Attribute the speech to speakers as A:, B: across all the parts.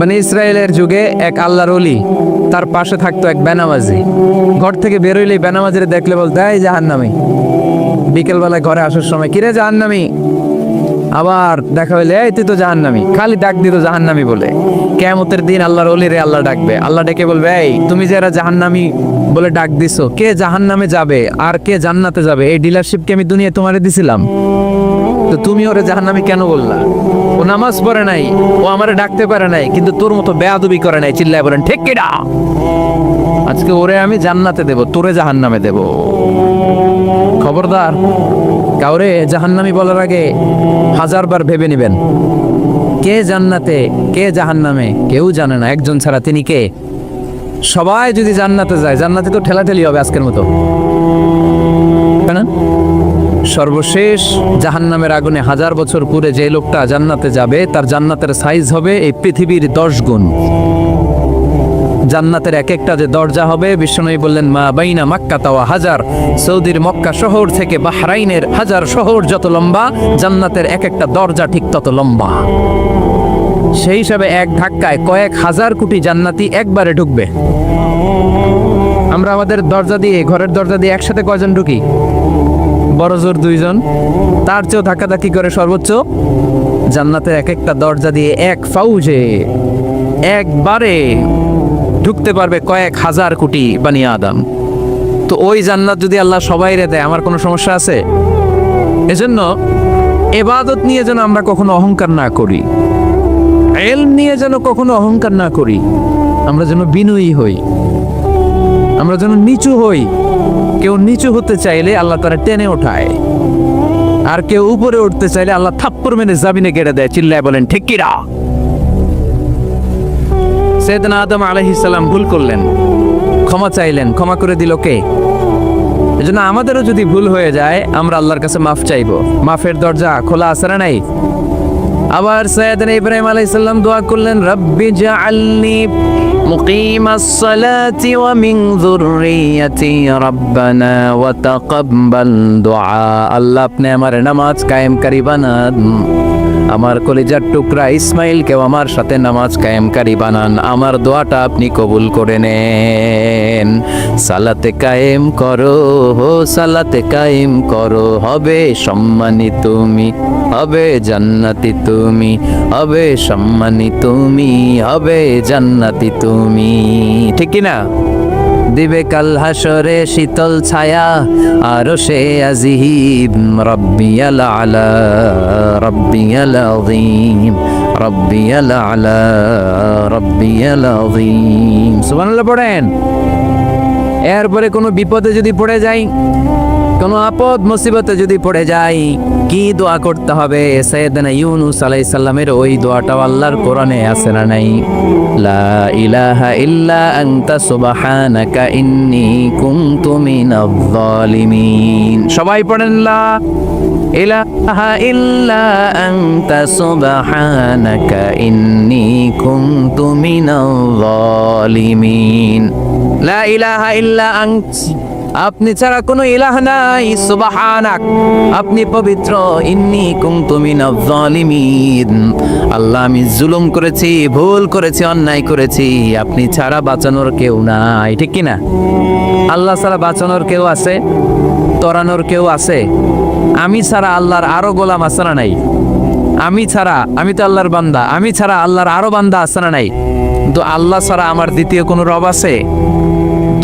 A: মানে ইসরায়েলের যুগে এক আল্লাহর ওলি, তার পাশে থাকতো এক বেনামাজি। ঘর থেকে বেরোইলে বেনামাজিরে দেখলে বলতো, এই জাহান্নামী। বিকেলবেলায় ঘরে আসার সময়, কিরে জাহান্নামী। আবার দেখা হইলে, এই তুই তো জাহান্নামী। খালি ডাক দিত জাহান্নামী বলে। কিয়ামতের দিন আল্লাহর ওলিরে আল্লাহ ডাকবে। আল্লাহ ডেকে বলবে, এই তুমি যে এরা জাহান্নামী বলে ডাক দিছো, কে জাহান্নামে যাবে আর কে জান্নাতে যাবে, এই ডিলারশিপ কি আমি দুনিয়ায় তোমারে দিছিলাম? তো তুমি ওরে জাহান্নামী কেন বললা? ও নামাজ পড়ে নাই, ও আমারে ডাকতে পারে নাই, কিন্তু তোর মতো বেয়াদবি করে নাই। চিল্লায় বলেন ঠিক কিনা? আজকে ওরে আমি জান্নাতে দেব, তোরে জাহান্নামে দেব। খবরদার, কাউরে জাহান্নামী বলার আগে 1000 বার ভেবে নেবেন। কে জান্নাতে কে জাহান্নামে কেউ জানে না, একজন ছাড়া। তিনি কে? সবাই যদি জান্নাতে যায়, জান্নাতে তো ঠেলাঠেলি হবে আজকের মতো, তাই না? সর্বশেষ জাহান্নামের আগুনে 1000 বছর পুরে যে লোকটা জান্নাতে যাবে, তার জান্নাতের সাইজ হবে এই পৃথিবীর 10 গুণ। জান্নাতের এক একটা যে দরজা হবে, বিশ্বনবী বললেন, মা বাইনা মাক্কা তাওয়া হাজার। সৌদির মক্কা শহর থেকে বাহরাইনের হাজার শহর যত লম্বা, জান্নাতের এক একটা দরজা ঠিক তত লম্বা। সেই হিসাবে এক ধাক্কায় কয়েক হাজার কোটি জান্নাতি একবারে ঢুকবে। আমরা আমাদের দরজা দিয়ে, ঘরের দরজা দিয়ে একসাথে কয়জন ঢুকি? বড় জোর 2 জন। তার চেয়েও ধাক্কাধাক্কি করে সর্বোচ্চ জান্নাতের এক একটা দরজা দিয়ে এক ফাউজে একবারে ঢুকতে পারবে কয়েক হাজার কোটি বানি আদম। তো ওই জান্নাত যদি আল্লাহ সবাইরে দেয়, আমার কোনো সমস্যা আছে? এজন্য ইবাদত নিয়ে যেন আমরা কখনো অহংকার না করি, ইলম নিয়ে যেন কখনো অহংকার না করি। আমরা যেন বিনয়ী হই, আমরা যেন নিচু হই। কেউ নিচু হতে চাইলে আল্লাহ তারা টেনে ওঠায়, আর কেউ উপরে উঠতে চাইলে আল্লাহ থাপ্পড় মেরে জামিনে গেড়ে দেয়। চিল্লায় বলেন ঠিক কিনা? সাইয়েদনা আদম আলাইহিস সালাম ভুল করলেন, ক্ষমা চাইলেন, ক্ষমা করে দিল কে? এজন্য আমাদেরও যদি ভুল হয়ে যায়, আমরা আল্লাহর কাছে মাফ চাইবো। মাফের দরজা খোলা আছে না নাই? আবার সাইয়েদনা ইব্রাহিম আলাইহিস সালাম দোয়া করলেন, রব্বি জাআলনি মুকিমাস সালাতি ওয়া মিন যুররিয়াতি রব্বানা ওয়া তাকাব্বাল দুআ। আল্লাহ আপনি আমার নামাজ কায়েমকারী বানান, আমার কলিজার টুকরা ইসমাইলকেও আমার সাথে নামাজ কায়েমকারী বানান, আমার দোয়াটা আপনি কবুল করে নেন। সালাতে কায়েম করো, সালাতে কায়েম করো, হবে সম্মানী তুমি, হবে জান্নাতি তুমি, হবে সম্মানী তুমি, হবে জান্নাতি তুমি। ঠিক কি না? দিবে কাল হাসরে শীতল ছায়া, আরশে আজিম, রব্বিয়াল আলা, রব্বিয়াল আযীম, রব্বিয়াল আলা, রব্বিয়াল আযীম। সুবহানাল্লাহ পড়েন। এরপরে কোনো বিপদে যদি পড়ে যাই, কোনো আপদ মুসিবতে যদি পড়ে যাই, কি দোয়া করতে হবে? সাইয়েদনা ইউনূস আলাইহিস সালামের ওই দোয়াটাও আল্লাহর কোরআনে আছে না নাই? লা ইলাহা ইল্লা আনতা সুবহানাকা ইন্নী কুনতু মিনাজ জালিমিন। সবাই পড়েন, লা ইলাহা ইল্লা আনতা সুবহানাকা ইন্নী কুনতু মিনাজ জালিমিন। লা ইলাহা ইল্লা আনতা, আপনি ছাড়া কোনো ইলাহ নাই, সুবহানাক, আপনি পবিত্র, ইন্নী কুনতু মিনাজ জালিমিন, আল্লাহ আমি জুলুম করেছি, ভুল করেছি, অন্যায় করেছি, আপনি ছাড়া বাঁচানোর কেউ নাই। ঠিক কি না? আল্লাহ ছাড়া বাঁচানোর কেউ আছে? তরানোর কেউ আছে? আমি ছাড়া আল্লাহর আরো গোলাম আছে না নাই? আমি ছাড়া, আমি তো আল্লাহর বান্দা, আমি ছাড়া আল্লাহর আরো বান্দা আছে না নাই? তো আল্লাহ ছাড়া আমার দ্বিতীয় কোনো রব আছে?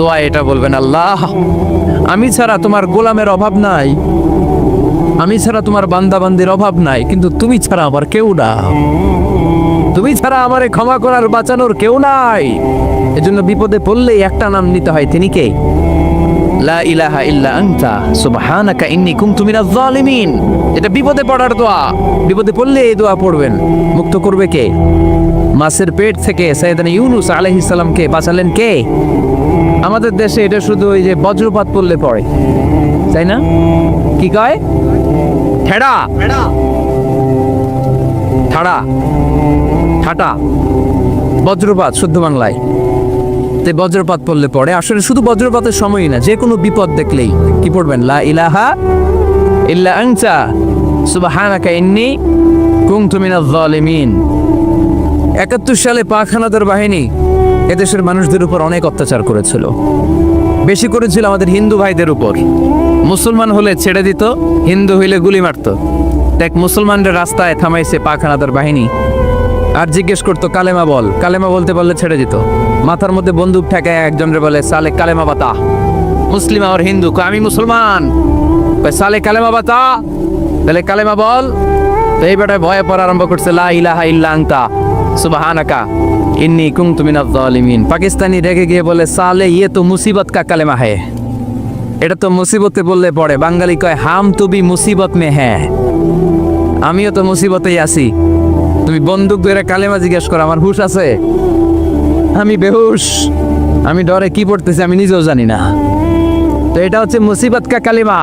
A: দোয়া এটা বলবেন, আল্লাহ আমি ছাড়া তোমার গোলামের অভাব নাই, আমি ছাড়া তোমার বান্দা বান্দির অভাব নাই, কিন্তু তুমি ছাড়া আমার কেউ না, তুমি ছাড়া আমারে ক্ষমা করার বাঁচানোর কেউ নাই। এজন্য বিপদে পড়লেই একটা নাম নিতে হয়, তিনি কে? লা ইলাহা ইল্লা আনতা সুবহানাকা ইন্নী কুনতু মিনাজ জালিমিন। এটা বিপদে পড়ার দোয়া। বিপদে পড়লে এই দোয়া পড়বেন। মুক্ত করবে কে? মাছের পেট থেকে সাইয়েদনা ইউনূস আলাইহিস সালামকে বাঁচালেন কে? আমাদের দেশে এটা শুধু ওই যে বজ্রপাত পড়লে পড়ে, তাই না? কি কয়? ঠেড়া, ঠাড়া, ঠাটা, বজ্রপাত শুদ্ধ বাংলায়। তে বজ্রপাত পড়লে পড়ে। আসলে শুধু বজ্রপাতের সময়ই না, যে কোনো বিপদ দেখলেই কি পড়বেন? লা ইলাহা ইল্লা আনতা সুবহানাকা ইন্নী কুনতু মিনাজ জালিমিন। 71 সালে পাক হানাদার বাহিনী এদেশের মানুষদের উপর অনেক অত্যাচার করেছিল, বেশি করেছিল আমাদের হিন্দু ভাইদের উপর। মুসলমান হলে ছেড়ে দিত, হিন্দু হইলে গুলি মারত। দেখ, মুসলমানদের রাস্তায় থামাইছে পাক হানাদার বাহিনী, আর জিজ্ঞেস করতো কালেমা বল, কালেমা বলতে বললে ছেড়ে দিত। মাথার মধ্যে বন্দুক ঠেকায় একজনের বলে সালে কালেমা বাতা, মুসলিম আর হিন্দু, আমি মুসলমান, সালে কালেমা বাতা, তাহলে কালেমা বল। তো এই বেটায় ভয়ে পড়া আরম্ভ করছে, লা ইলাহা ইল্লা আনতা সুবহানাকা ইন্নী কুনতু মিনাজ জালিমিন। পাকিস্তানি রেগে গিয়ে বলে সালে ইয়ে তো মুসিবত কা কালেমা হ্যায়, এটা তো মুসিবতে বললে পড়ে। বাঙালি কয় হাম তো বি মুসিবত মে হ্যাঁ, আমিও তো মুসিবতেই আছি। তুমি বন্দুক ধরে কালেমা জিজ্ঞেস করো, আমার হুশ আছে? আমি বেহুশ, আমি ডরে কি পড়তেছি আমি নিজেও জানি না। তো এটা হচ্ছে মুসিবত কা কালেমা।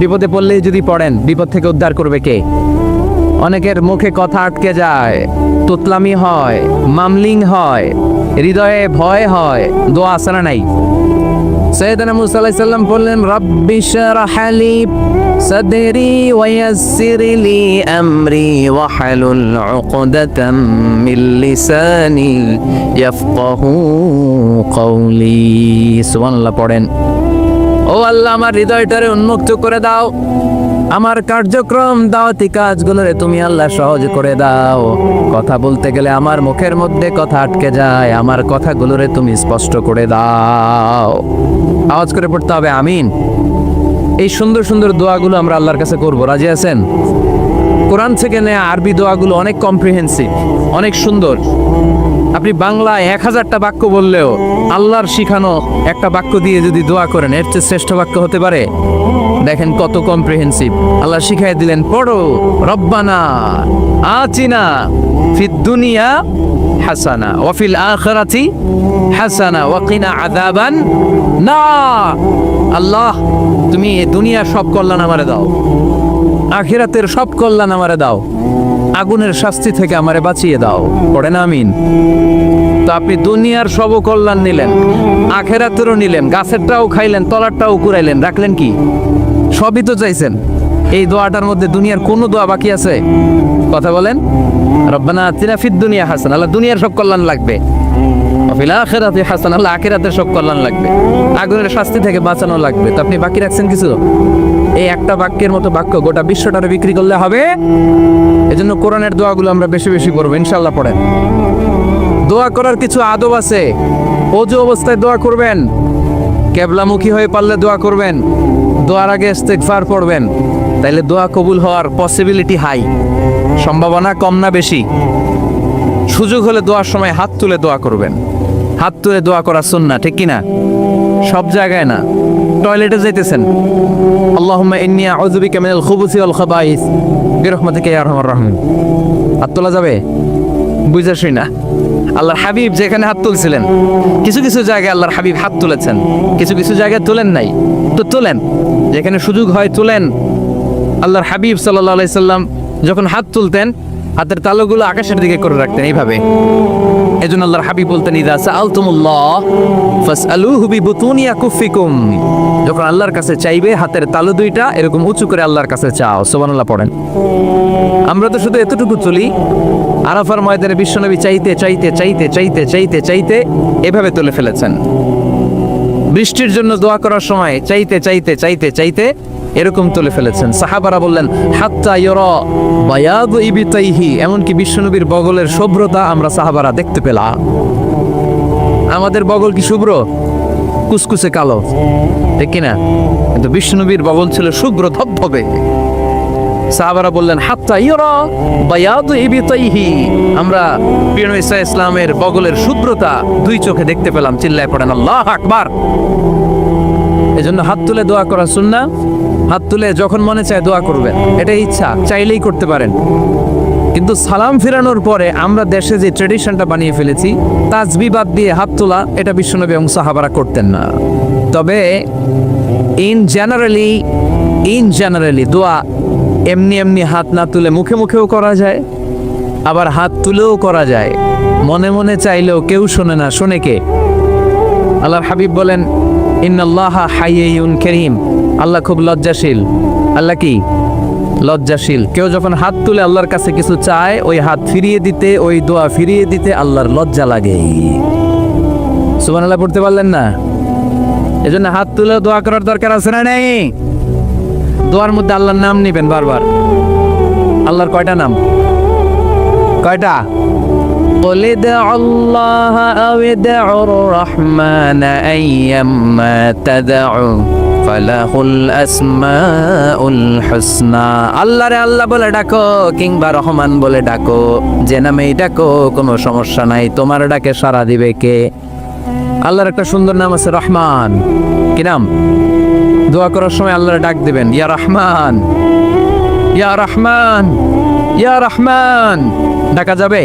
A: বিপদে পড়লেই যদি পড়েন, বিপদ থেকে উদ্ধার করবে কে? অনেকের মুখে কথা আটকে যায়, তোতলামি হয়, মামলিং হয়, হৃদয়ে ভয় হয়, দোয়া আসে না নাই? সৈয়দনা মুসা আলাইহিস সালাম বললেন, রাব্বি শরহ লি সাদরি ওয়া ইয়াসসির লি আমরি ওয়া হালুল উকদাতাম মিন লিসানি ইয়াফকাহু কওলি। সুবহানাল্লাহ পড়েন। ও আল্লাহ, আমার হৃদয়টারে উন্মুক্ত করে দাও, আমার কার্যক্রম দাওয়াতি কাজগুলোরে তুমি আল্লাহ সহজ করে দাও। কথা বলতে গেলে আমার মুখের মধ্যে কথা আটকে যায়, আমার কথাগুলোরে তুমি স্পষ্ট করে দাও। আওয়াজ করে পড়তে হবে আমিন। এই সুন্দর সুন্দর দোয়াগুলো আমরা আল্লাহর কাছে করব, রাজি আছেন? কোরআন থেকে নেয়া আরবি দোয়াগুলো অনেক কম্প্রিহেন্সিভ, অনেক সুন্দর। আপনি বাংলা 1000টা বাক্য বললেও আল্লাহর শিখানো একটা বাক্য দিয়ে যদি দোয়া করেন, এর চেয়ে শ্রেষ্ঠ বাক্য হতে পারে? দেখেন কত কম্প্রিহেন্সিভ। আল্লাহ শিখাই দিলেন, পড়ো রব্বানা আতিনা ফিদ দুনিয়া হাসানা ওয়া ফিল আখিরাতি হাসানা ওয়া কিনা আযাবান নার। আল্লাহ, তুমি এই দুনিয়ার সব কল্যাণ আমারে দাও, আখিরাতের সব কল্যাণ আমারে দাও, আগুনের শাস্তি থেকে আমারে বাঁচিয়ে দাও। পড়েন আমিন। তো আপনি দুনিয়ার সব কল্যাণ নিলেন, আখিরাতেরও নিলেন, গাছেরটাও খাইলেন, তলারটাও কুড়াইলেন, রাখলেন কি? সবই তো চাইছেন। এই দোয়াটার মধ্যে দুনিয়ার কোনো দোয়া বাকি আছে? কথা বলেন। রব্বানা আতিনা ফিদ দুনিয়া হাসানা, আল্লাহ দুনিয়ার সব কল্যাণ লাগবে। ওয়া ফিল আখিরাতি হাসানা, আল্লাহ আখিরাতের সব কল্যাণ লাগবে, আগুনের শাস্তি থেকে বাঁচানো লাগবে। তো আপনি বাকি রাখছেন কিছু? এই একটা বাক্যের মতো বাক্য গোটা বিশ্বটারে বিক্রি করলে হবে। এজন্য কোরআনের দোয়াগুলো আমরা বেশি বেশি করবো ইনশাআল্লাহ। পড়েন। দোয়া করার কিছু আদব আছে। ওযু অবস্থায় দোয়া করবেন, কিবলামুখী হয়ে পারলে দোয়া করবেন, দোয়ার আগে ইস্তেগফার পড়বেন, তাইলে দোয়া কবুল হওয়ার পসিবিলিটি হাই, সম্ভাবনা কম না বেশি? সুযোগ হলে দোয়ার সময় হাত তুলে দোয়া করবেন। হাত তুলে দোয়া করা সুন্নাহ, ঠিক কি না? সব জায়গায় না। টয়লেটে যাইতেছেন, আল্লাহুম্মা ইন্নী আউযু বিকা মিনাল খুবুসি ওয়াল খাবাইস বিরহমাতিকা ইয়া আরহামার রাহিমিন। হাত তোলা যাবে? বুঝাসই না। আল্লাহর হাবিব যেখানে হাত তুলছিলেন, কিছু কিছু জায়গায় আল্লাহর হাবিব হাত তুলেছেন, কিছু কিছু জায়গায় তুলেন নাই। তো তুলেন, যেখানে সুযোগ হয় তুলেন। আল্লাহর হাবিব সাল্লাল্লাহু আলাইহি সাল্লাম যখন হাত তুলতেন, হাতের তালুগুলো আকাশের দিকে করে রাখতেন এইভাবে। এজন্য আল্লাহর হাবিব বলতেন, ইযা সাআলতুমুল্লাহ ফাসআলুহু বিবুতুনি আকুফিকুম। যখন আল্লাহর কাছে চাইবে, হাতের তালু দুইটা এরকম উঁচু করে আল্লাহর কাছে চাও। সুবহানাল্লাহ পড়েন। আমরা তো শুধু এতটুকু চলি। আরাফার ময়দানে বিশ্বনবী চাইতে চাইতে চাইতে চাইতে চাইতে চাইতে এভাবে তুলে ফেলেছেন। বৃষ্টির জন্য দোয়া করার সময় চাইতে চাইতে চাইতে চাইতে এরকম তুলে ফেলেছেন। সাহাবারা বললেন, হাত্তা ইউরা বায়াদু ইবতাইহি, এমনকি বিশ্বনবীর বগলের শুভ্রতা আমরা সাহাবারা দেখতে পেলাম। আমাদের বগল কি শুভ্র? কুসকুসে কালো, ঠিক কিনা? কিন্তু বিশ্বনবীর বগল ছিল শুভ্র ধবধবে। সাহাবারা বললেন, হাত্তা ইউরা বায়াদু ইবতাইহি, আমরা প্রিয় নবী সাল্লাল্লাহু আলাইহি ইসলামের বগলের শুভ্রতা দুই চোখে দেখতে পেলাম। চিল্লায় পড়েন আল্লাহু আকবার। এজন্য হাত তুলে দোয়া করা সুন্নাহ। হাত তুলে যখন মনে চায় দোয়া করবেন, এটা ইচ্ছা, চাইলেই করতে পারেন। কিন্তু সালাম ফিরানোর পরে আমরা দেশে যে ট্রেডিশনটা বানিয়ে ফেলেছি, তাসবিহ বাদ দিয়ে হাত তোলা, এটা বিশ্বনবী এবং সাহাবারা করতেন না। তবে ইন জেনারেলি দোয়া এমনি এমনি হাত না তুলে মুখে মুখেও করা যায়, আবার হাত তুলেও করা যায়। মনে মনে চাইলেও কেউ শোনে না, শোনে কে? আল্লাহর হাবিব বলেন, ইন্নাল্লাহা হাইয়ুন কারীম, আল্লাহ খুব লজ্জাশীল। আল্লাহ কি? লজ্জাশীল। কেউ যখন হাত তুলে আল্লাহর কাছে কিছু চায়, ওই হাত ফিরিয়ে দিতে, ওই দোয়া ফিরিয়ে দিতে আল্লাহর লজ্জা লাগে। সুবহানাল্লাহ পড়তে পারলেন না? এজন্য হাত তুলে দোয়া করার দরকার আছে না নেই? দোয়ার মধ্যে আল্লাহর নাম নিবেন বারবার। আল্লাহর কয়টা নাম? কয়টা? قل ادعوا الله أو ادعوا الرحمن أيما تدعوا فله الأسماء الحسنى। আল্লাহ রে আল্লাহ বলে ডাকো কিংবা রহমান বলে ডাকো, যে নামেই ডাকো কোনো সমস্যা নাই, তোমার ডাকে সাড়া দিবে কে? আল্লাহর একটা সুন্দর নাম আছে রহমান। কি নাম? দোয়া করার সময় আল্লাহর ডাক দিবেন, ইয়া রহমান, ইয়া রহমান, ইয়া রহমান। ডাকা যাবে?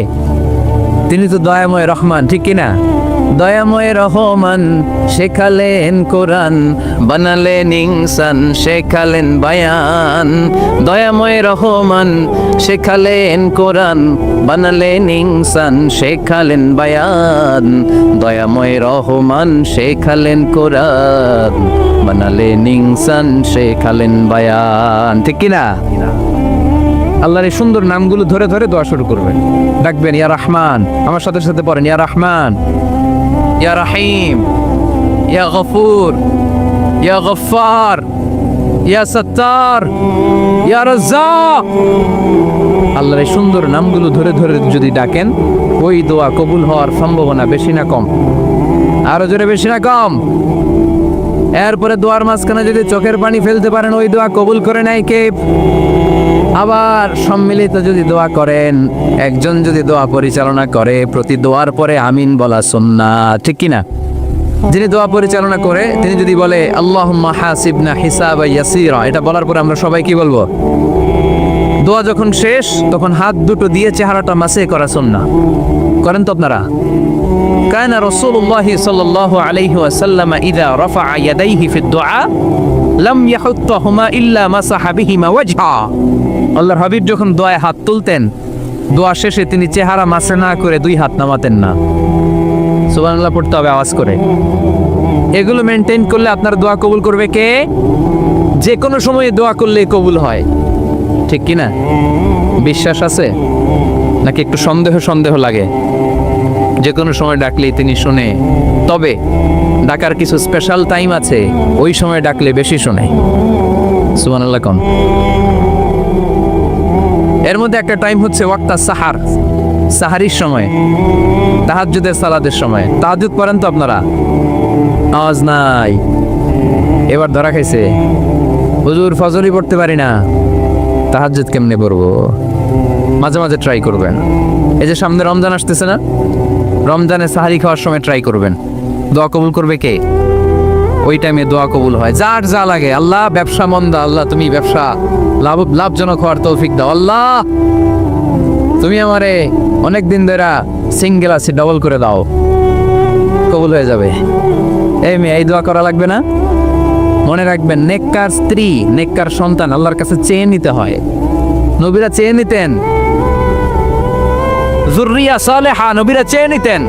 A: তিনি তো দয়াময় রহমান, ঠিক কিনা? দয়াময় রহমান শেখালেন কোরআন, বানালেন ইনসান, শেখালেন বায়ান। দয়াময় রহমান শেখালেন কোরআন, বানালেন ইনসান, শেখালেন বায়ান। দয়াময় রহমান শেখালেন কোরআন, বানালেন ইনসান, শেখালেন বায়ান, ঠিক কিনা? আল্লাহর এই সুন্দর নামগুলো ধরে ধরে দোয়া শুরু করবেন, ডাকবেন ইয়া রহমান। আমার সাথে সাথে পড়েন ইয়া রহমান, ইয়া রহিম, ইয়া গফুর, ইয়া গফফার, ইয়া সত্তার, ইয়া রাজ্জাক। আল্লাহর এই সুন্দর নামগুলো ধরে ধরে যদি ডাকেন, ওই দোয়া কবুল হওয়ার সম্ভাবনা বেশি না কম? আরো জোরে, বেশি না কম? এরপরে দোয়ার মাঝখানে যদি চোখের পানি ফেলতে পারেন, ওই দোয়া কবুল করে নেয় কে? আবার সম্মিলিত যদি দোয়া করেন, একজন যদি দোয়া পরিচালনা করে, প্রতি দোয়ার পরে আমিন বলা সুন্নাহ, ঠিক কিনা? যিনি দোয়া পরিচালনা করে তিনি যদি বলে আল্লাহুম্মা হাসিবনা হিসাবান ইয়াসীরা, এটা বলার পরে আমরা সবাই কি বলবো? দোয়া যখন শেষ তখন হাত দুটো দিয়ে চেহারাটা মাসে করা সুন্নাহ। করেন তো আপনারা? কানা রাসূলুল্লাহি সাল্লাল্লাহু আলাইহি ওয়াসাল্লাম ইযা রাফা'a ইয়াদাইহি ফিদ দুআ লাম ইয়াহুত্তাহুমা ইল্লা মাসাহা বিহিমা ওয়াজহা। আল্লাহর হাবিব যখন দোয়ায় হাত তুলতেন, দোয়া শেষে তিনি চেহারা মাসে না করে দুই হাত নামাতেন না। সুবহানাল্লাহ পড়তে হবে আওয়াজ করে। এগুলো মেনটেন করলে আপনার দোয়া কবুল করবে কে? যে কোনো সময়ে দোয়া করলে কবুল হয়, ঠিক কিনা? বিশ্বাস আছে নাকি একটু সন্দেহ সন্দেহ লাগে? যে কোনো সময় ডাকলেই তিনি শুনে, তবে ডাকার কিছু স্পেশাল টাইম আছে, ওই সময় ডাকলে বেশি শুনে। সুবহানাল্লাহ কোন? এর মধ্যে একটা টাইম হচ্ছে ওয়াক্তা সাহার, সাহারির সময়, তাহাজ্জুদের সালাতের সময়। তাহাজ্জুদ পড়েন তো আপনারা? আওয়াজ নাই, এবার ধরা খাইছে। হুজুর ফজরই পড়তে পারি না, তাহাজ্জুদ কেমনে পড়বো? মাঝে মাঝে ট্রাই করবেন। এই যে সামনে রমজান আসতেছে না, রমজানে সাহারি খাওয়ার সময় ট্রাই করবেন। দোয়া কবুল করবে কে? ওই টাইমে দোয়া কবুল হয়। যার যা লাগে, আল্লাহ ব্যবসা মন্দা, আল্লাহ তুমি ব্যবসা লাভজনক হওয়ার তৌফিক দাও, আল্লাহ তুমি আমারে অনেক দিন ধরে সিঙ্গেল আছি, ডবল করে দাও, কবুল হয়ে যাবে। এই মেয়ে, এই দোয়া করা লাগবে না? মনে রাখবেন, নেককার স্ত্রী, নেককার সন্তান আল্লাহর কাছে চেয়ে নিতে হয়। নবীরা চেয়ে নিতেন, যুররিয়া সালেহা নবীরা চেয়ে নিতেন।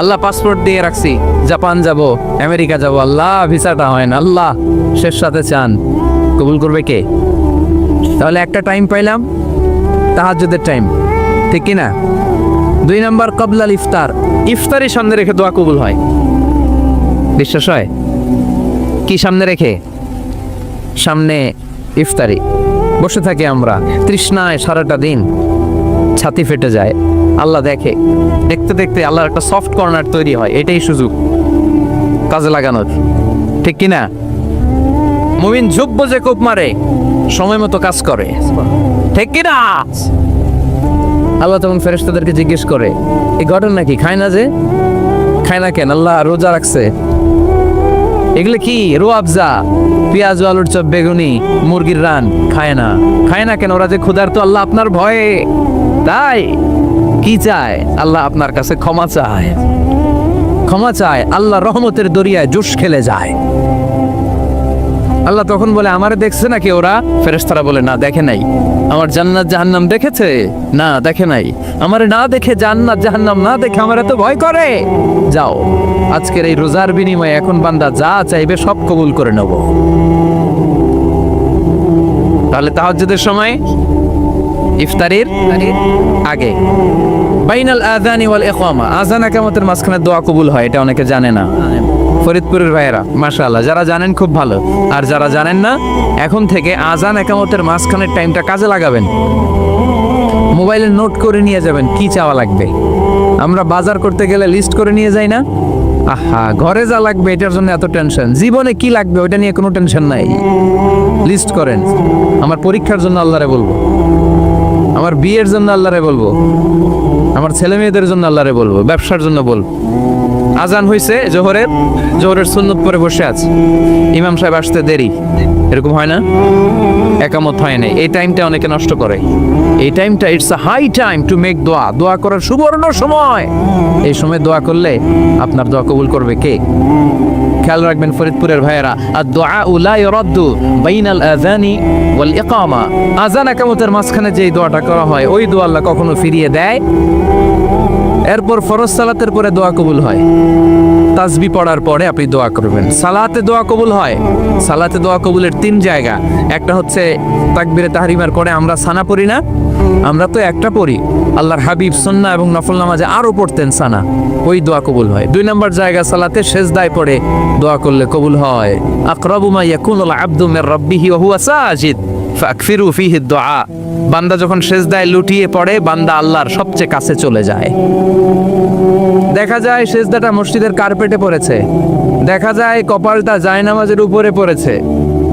A: আল্লাহ পাসপোর্ট দিয়ে রাখছি, জাপান যাব, আমেরিকা যাব, আল্লাহ ভিসাটা হয় না, আল্লাহ শেষ সাথে চান, কবুল করবে কে? তাহলে একটা টাইম পাইলাম, তাহাজ্জুদের টাইম, ঠিক কিনা? 2 নাম্বার কবলাল ইফতার, ইফতারি সামনে রেখে দোয়া কবুল হয়। বিশ্বাস হয়? কি সামনে রেখে? সামনে ইফতারি। বসে থাকি আমরা তৃষ্ণায় সারাটা দিন, ছাতি ফেটে যায়, আল্লাহ দেখে, দেখতে দেখতে আল্লাহর একটা সফট কর্নার তৈরি হয়। এটাই সুযোগ কাজে লাগানোর, ঠিক কিনা? মুমিন ঝুব্ব যে কোপ মারে, সময় মতো কাজ করে, ঠিক কিনা? আল্লাহ তখন ফেরেশতাদেরকে জিজ্ঞেস করে, এই ঘটনা কি? খায় না যে? খায় না কেন? আল্লাহ রোজা রাখছে। এগুলো কি? রোয়াবজা, পেঁয়াজ, আলুর চপ, বেগুনি, মুরগির রান খায় না। খায় না কেন? ওরা যে ক্ষুধার্ত, আল্লাহ আপনার ভয়ে। তাই কি চায়? আল্লাহ আপনার কাছে ক্ষমা চায়, ক্ষমা চায়। আল্লাহ রহমতের দরিয়ায় জোশ খেলে যায়। আল্লাহ তখন বলে, আমারে দেখছে নাকি ওরা? ফেরেশতারা বলে, না দেখে নাই। আমার জান্নাত জাহান্নাম দেখেছে? না দেখে নাই। আমারে না দেখে, জান্নাত জাহান্নাম না দেখে আমার এত ভয় করে? যাও, আজকের এই রোজার বিনিময়ে এখন বান্দা যা চাইবে সব কবুল করে নেব। তাহলে তাহাজ্জুদের সময় ইফতারির আগে বাইনাল আযানি ওয়াল ইকামা, আযান ইকামতের মাঝখানে দোয়া কবুল হয়, এটা অনেকে জানে না। ফরিদপুরের ভাইয়েরা মাশাআল্লাহ, যারা জানেন খুব ভালো, আর যারা জানেন না এখন থেকে আযান ইকামতের মাঝখানের টাইমটা কাজে লাগাবেন। মোবাইলে নোট করে নিয়ে যাবেন কি চাওয়া লাগবে। আমরা বাজার করতে গেলে লিস্ট করে নিয়ে যাই না? আহা, ঘরে যা লাগবে এটার জন্য এত টেনশন, জীবনে কি লাগবে ওটা নিয়ে কোনো টেনশন নাই, লিস্ট করেন। আমার পরীক্ষার জন্য আল্লাহরে বলবো, আমার বিয়ের জন্য আল্লাহরে বলবো, আমার ছেলে মেয়েদের জন্য আল্লাহরে বলবো, ব্যবসার জন্য বলবো। আজান হয়েছে জোহরের সুন্নত পরে বসে আছে, ইমাম সাহেব আসতে দেরি, এরকম হয় না? একামত হয় নাই, এই টাইমটা অনেকে নষ্ট করে। এই টাইমটা it's a high time to make দোয়া, দোয়া করার সুবর্ণ সময়। এই সময় দোয়া করলে আপনার দোয়া কবুল করবে কে? খেয়াল রাখবেন ফরিদপুরের ভাইয়েরা, আদ-দুআউ লা ইউরাদ্দু বাইনাল আযানি ওয়াল ইকামা, আযান ইকামতের মাঝখানে যেই দোয়াটা করা হয় ওই দোয়া আল্লাহ কখনো ফিরিয়ে দেয়। এরপর ফরজ সালাতের পরে দোয়া কবুল হয়, তাসবিহ পড়ার পরে আপনি দোয়া করবেন। সালাতে দোয়া কবুল হয়, সালাতে দোয়া কবুলের 3 জায়গা। একটা হচ্ছে তাকবীরে তাহরিমার পরে আমরা সানা পড়ি না, আমরা তো একটা পড়ি, আল্লাহর হাবিব সুন্নাহ এবং নফল নামাজে আরো পড়তেন সানা, ওই দোয়া কবুল হয়। 2 নম্বর জায়গা সালাতে সেজদায় পড়ে দোয়া করলে কবুল হয়। আকরাবু মা ইয়াকুনুল আবদু মির রাব্বিহি ওয়া হুয়া সাজিদ ফাকফিরু ফীহি দুআ, বান্দা যখন সেজদায় লুটিয়ে পড়ে বান্দা আল্লাহর সবচেয়ে কাছে চলে যায়। দেখা যায় সেজদাটা মসজিদের কার্পেটে পড়েছে, দেখা যায় কপালটা জায়নামাজের উপরে পড়েছে,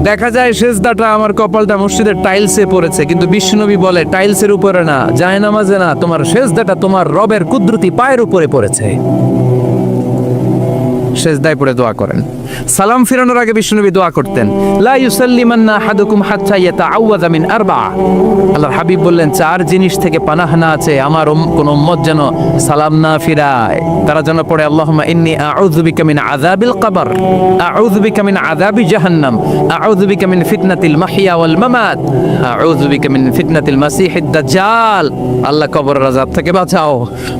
A: দেখা যায় সেজদাটা আমার কপালটা মসজিদের টাইলসে পড়েছে, কিন্তু বিশ্বনবী বলে টাইলসের উপরে না, জায়নামাজে না, তোমার সেজদাটা তোমার রবের কুদরতি পায়ের উপরে পড়েছে। সেজদায় পড়ে দোয়া করেন। সালাম ফিরানোর আগে বিশ্বনবী দোয়া করতেন, লা ইউসাল্লিমান্না আহাদুকুম হাত্তা ইয়াতাআওয়াযা মিন আরবা। আল্লাহর হাবিব বললেন 4 জিনিস থেকে পানাহ না আছে আমার কোন উম্মত যেন সালাম না ফিরায়। তারা যেন পড়ে আল্লাহুম্মা ইন্নী আউযু বিকা মিন আযাবিল কবর, আউযু বিকা মিন আযাবি জাহান্নাম, আউযু বিকা মিন ফিতনাতিল মাহইয়া ওয়াল মামাত, আউযু বিকা মিন ফিতনাতিল মাসিহিদ দাজ্জাল। আল্লাহ কবরের আযাব থেকে বাঁচাও,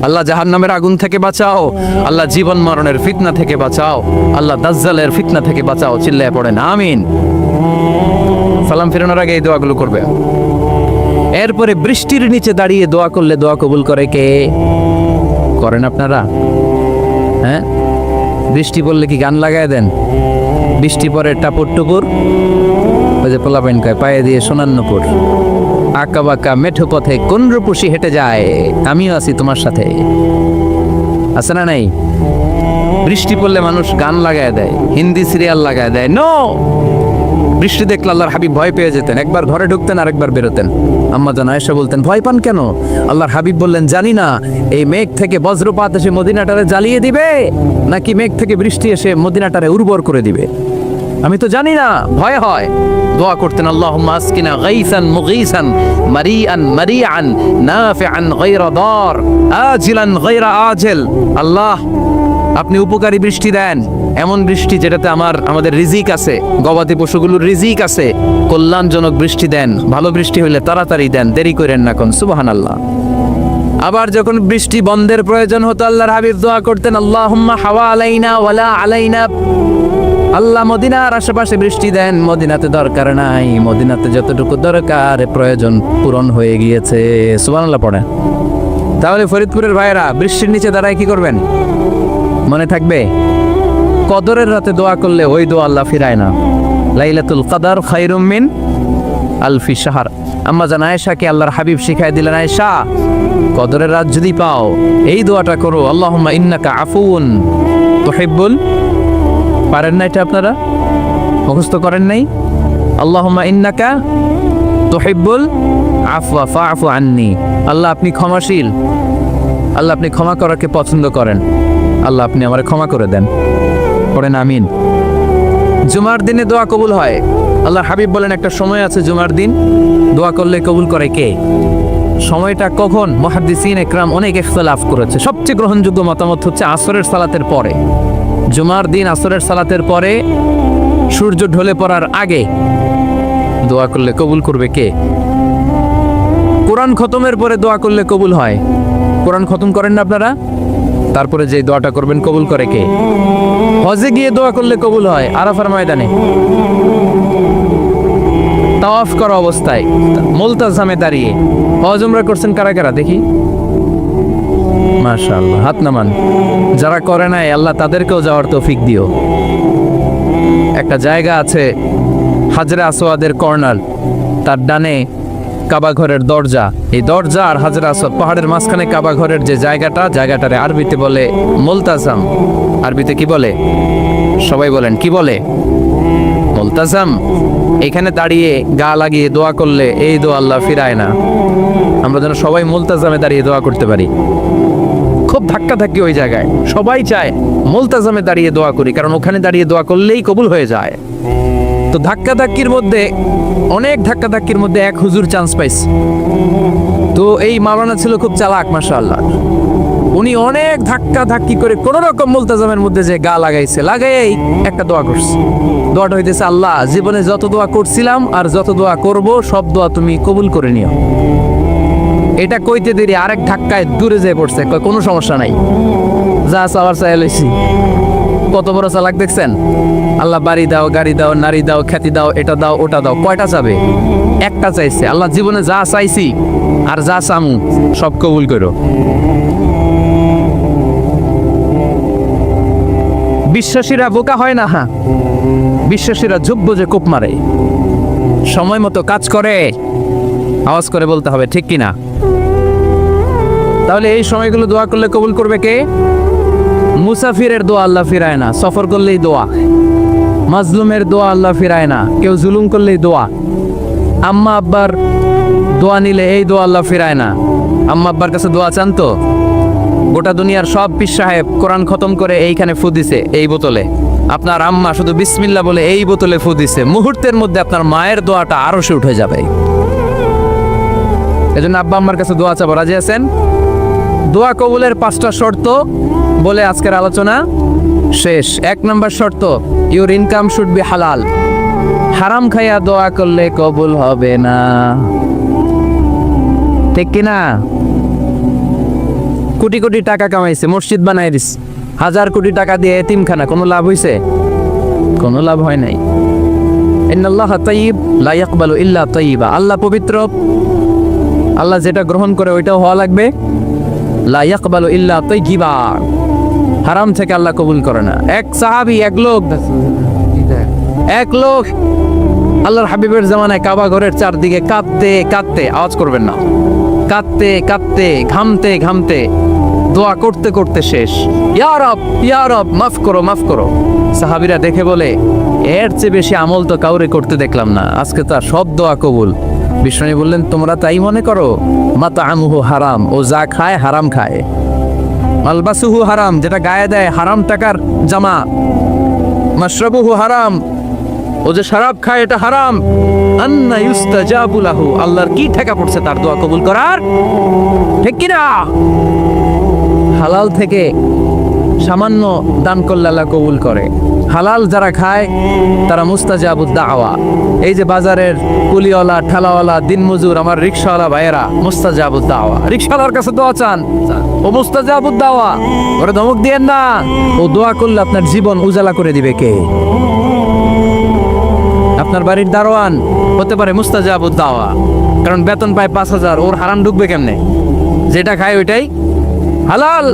A: আল্লাহ জাহান্নামের আগুন থেকে বাঁচাও, আল্লাহ জীবন মরণের ফিতনা থেকে বাঁচাও, আল্লাহ দাজ্জালের ফিতনা থেকে বাঁচাও। চিল্লায় পড়েন আমিন। সালাম ফিরানোর আগে এই দোয়াগুলো করবে। এরপরে বৃষ্টির নিচে দাঁড়িয়ে দোয়া করলে দোয়া কবুল করে কে? করেন আপনারা? হ্যাঁ, বৃষ্টি পড়লে কি গান লাগায় দেন? বৃষ্টি পরে টাপুর টুপুর, ওই যে পোলাপাইন কয় পায়ে দিয়ে সোনার নুপুর, আঁকা বাঁকা মেঠো পথে কোন রূপসী হেঁটে যায়, আমিও আছি তোমার সাথে, আছে না নাই? বৃষ্টি পড়লে মানুষ গান লাগায় দেয়, হিন্দি সিরিয়াল লাগায় দেয়। নো, বৃষ্টি দেখলে আল্লাহর হাবিব ভয় পেয়ে যেতেন, একবার ঘরে ঢুকতেন আর একবার বেরোতেন। আম্মা জান আয়েশা বলতেন ভয় পান কেন? আল্লাহর হাবিব বললেন জানি না এই মেঘ থেকে বজ্রপাত এসে মদিনাটারে জ্বালিয়ে দিবে নাকি মেঘ থেকে বৃষ্টি এসে মদিনাটারে উর্বর করে দিবে, আমি তো জানি না, ভয় হয়। দোয়া করতেন আল্লাহুম্মা আসকিনা গাইসান মুগীসান মারিআন মারিআন নাফিআন গায়রা দার আজিলান গায়রা আজিল। আল্লাহ আপনি উপকারী বৃষ্টি দেন, এমন বৃষ্টি যেটাতে আমাদের রিজিক আছে, গবাদি পশুগুলোর রিজিক আছে, কল্যাণজনক বৃষ্টি দেন, ভালো বৃষ্টি হইলে তাড়াতাড়ি দেন, দেরি করেন না কোন। সুবহানাল্লাহ। আবার যখন বৃষ্টি বন্ধের প্রয়োজন হতো আল্লাহর হাবিব দোয়া করতেন আল্লাহুম্মা হাওয়া আলাইনা ওয়ালা আলাইনা, আল্লাহ মদিনার আশেপাশে বৃষ্টি দেন, মদিনাতে দরকার নাই, মদিনাতে যতটুকু দরকার প্রয়োজন পূরণ হয়ে গিয়েছে। সুবহানাল্লাহ পড়েন। তাহলে ফরিদপুরের ভাইয়েরা বৃষ্টির নিচে দাঁড়ায় কি করবেন মনে থাকবে? কদরের রাতে দোয়া করলে ওই দোয়া আল্লাহ ফিরায় না। লাইলাতুল কদর খায়রুম মিন আলফি শাহর। আম্মা জান আয়েশাকে আল্লাহর হাবিব শিখাই দিলেন, আয়েশা কদরের রাত যদি পাও এই দোয়াটা করো, আল্লাহুম্মা ইন্নাকা আফুউন তুহিব্বুল, পারেন না এটা আপনারা? মুখস্থ করেন নাই? আল্লাহুম্মা ইন্নাকা তুহিব্বুল আফওয়া ফাআফু আন্নি। আল্লাহ আপনি ক্ষমাশীল, আল্লাহ আপনি ক্ষমা করাকে পছন্দ করেন, আল্লাহ আপনি আমারে ক্ষমা করে দেন। পড়েন আমিন। জুমার দিনে দোয়া কবুল হয়। আল্লাহর হাবিব বলেন একটা সময় আছে জুমার দিন দোয়া করলে কবুল করে কে? সময়টা কখন? মুহাদ্দিসিন ইকরাম অনেক ইখতিলাফ করেছে, সবচেয়ে গ্রহণযোগ্য মতামত হচ্ছে আসরের সালাতের পরে। জুমার দিন আসরের সালাতের পরে সূর্য ঢলে পড়ার আগে দোয়া করলে কবুল করবে কে? কোরআন খতমের পরে দোয়া করলে কবুল হয়। কোরআন খতম করেন না আপনারা? তারপরে যে দোয়াটা করবেন কবুল করে কে? হজে গিয়ে দোয়া করলে কবুল হয় আরাফার ময়দানে। তাওয়াফ করা অবস্থায় মুলতাজামে দাঁড়িয়ে হজ উমরা করছেন কারা কারা দেখি? মাশাআল্লাহ, হাত নামান। যারা করে নাই আল্লাহ তাদেরকেও যাওয়ার তৌফিক দিও। একটা জায়গা আছে হাজরে আসওয়াদের কর্নার, তার ডানে কাবা ঘরের দরজা, এই দরজা আর হাজরে আসওয়াদ পাহাড়ের মাঝখানে কাবা ঘরের যে জায়গাটারে আরবিতে বলে মুলতাজাম। আরবিতে কি বলে? সবাই বলেন, কি বলে? মুলতাজাম। এখানে দাঁড়িয়ে গা লাগিয়ে দোয়া করলে এই দোয়া আল্লাহ ফিরায় না। আমরা যেন সবাই মুলতাজামে দাঁড়িয়ে দোয়া করতে পারি। খুব ধাক্কা ধাক্কি ওই জায়গায়, সবাই চায় মুলতাজামে দাঁড়িয়ে দোয়া করি, কারণ ওখানে দাঁড়িয়ে দোয়া করলেই কবুল হয়ে যায়। তো ধাক্কা ধাক্কির মধ্যে, অনেক ধাক্কা ধাক্কির মধ্যে এক হুজুর চান্স পাইছে। তো এই মাওলানা ছিল খুব চালাক, মাশাআল্লাহ। উনি অনেক ধাক্কা ধাক্কি করে কোন রকম মুলতাজামের মধ্যে যে গা লাগাই একটা দোয়া করছে। দোয়াটা হইতেছে, আল্লাহ জীবনে যত দোয়া করছিলাম আর যত দোয়া করব সব দোয়া তুমি কবুল করে নিও। এটা কইতে দেরি আরেক ধাক্কায় দূরে যেয়ে পড়ছে, কয় কোনো সমস্যা নাই, যা চাওয়ার চাই লইছি। কত বড় চালাক দেখছেন? আল্লাহ বাড়ি দাও, গাড়ি দাও, নারী দাও, খ্যাতি দাও, এটা দাও, ওটা দাও, কয়টা চাবে? একটা চাইছে। আল্লাহ জীবনে যা চাইছি আর যা চামু সব কবুল করো। বিশ্বাসীরা বোকা হয় না, হ্যাঁ, বিশ্বাসীরা যোগ্য যে কোপ মারে, সময় মতো কাজ করে। আওয়াজ করে বলতে হবে, ঠিক কিনা? তাহলে এই সময়গুলো দোয়া করলে কবুল করবে কে? মুসাফিরের দোয়া আল্লাহ ফিরায় না, সফর করলেই দোয়া। মাজলুমের দোয়া আল্লাহ ফিরায় না, কেউ জুলুম করলেই দোয়া। আম্মা আব্বার দোয়া নিলে এই দোয়া আল্লাহ ফিরায় না। আম্মা আব্বার কাছে দোয়া চান তো? গোটা দুনিয়ার সব পীর সাহেব কোরআন খতম করে এইখানে ফু দিছে এই বোতলে, আপনার আম্মা শুধু বিসমিল্লাহ বলে এই বোতলে ফু দিছে, মুহূর্তের মধ্যে আপনার মায়ের দোয়াটা আরো সে উঠে যাবে। এজন্য আব্বা আম্মার কাছে দোয়া চাবো, রাজি আছেন? দোয়া কবুলের 5টা শর্ত বলে আজকের আলোচনা শেষ। 1 নম্বর শর্ত, ইউর ইনকাম শুড বি হালাল। হারাম খাইয়া দোয়া করলে কবুল হবে না, ঠিক কিনা? কোটি কোটি টাকা কামাইছে, মসজিদ বানাই দিস, 1000 কোটি টাকা দিয়ে এতিমখানা, কোনো লাভ হইছে? কোনো লাভ হয় নাই। ইন্নাল্লাহা তাইয়্যিব লা ইয়াকবালু ইল্লা তাইয়্যিবা। আল্লাহ পবিত্র, আল্লাহ যেটা গ্রহণ করে ওইটাও হওয়া লাগবে। লা ইয়াকবালু ইল্লা তাইয়্যিবা, হারাম থেকে আল্লাহ কবুল করে না। এক সাহাবী, এক লোক আল্লাহর হাবিবের জামানায় কাবা ঘরের চারদিকে কাঁদতে কাঁদতে, আওয়াজ করবেন না, কাঁদতে কাঁদতে, ঘামতে ঘামতে, দোয়া করতে করতে শেষ। ইয়া রব মাফ করো, মাফ করো। সাহাবীরা দেখে বলে, এর চেয়ে বেশি আমল তো কাউরে করতে দেখলাম না, আজকে তার সব দোয়া কবুল। বিষ্ণু বললেন, তোমরা তাই মনে করো? মাতাআমুহু হারাম, ও যা খায় হারাম খায়। মালবাসুহু হারাম, যেটা গায়ে দেয় হারাম টাকার জামা। মাশরাবুহু হারাম, ও যে শরাব খায় এটা হারাম। আন্না ইউস্তাজাবু লাহু, আল্লাহর কি ঠেকা পড়ছে তার দোয়া কবুল করার, ঠিক কি না? হালাল থেকে সামান্য দান করলে আল্লাহ কবুল করে। হালাল যারা খায় তারা মুস্তাজাবুদ দাওয়া। এই যে বাজারের কুলিওয়ালা, ঠেলাওয়ালা, দিনমজুর, আমার রিকশাওয়ালা ভাইয়েরা, মুস্তাজাবুদ দাওয়া। রিকশাওয়ালার কাছে দোয়া চান, ও মুস্তাজাবুদ দাওয়া, ওরে ধমক দিয়েন না। ও দোয়া করলে আপনার জীবন উজালা করে দিবে কে? আপনার বাড়ির দারোয়ান হতে পারে মুস্তাজাবুদ দাওয়া, কারণ বেতন পায় 5000, ওর হারাম ঢুকবে কেমনে? যেটা খায় ওইটাই হালাল।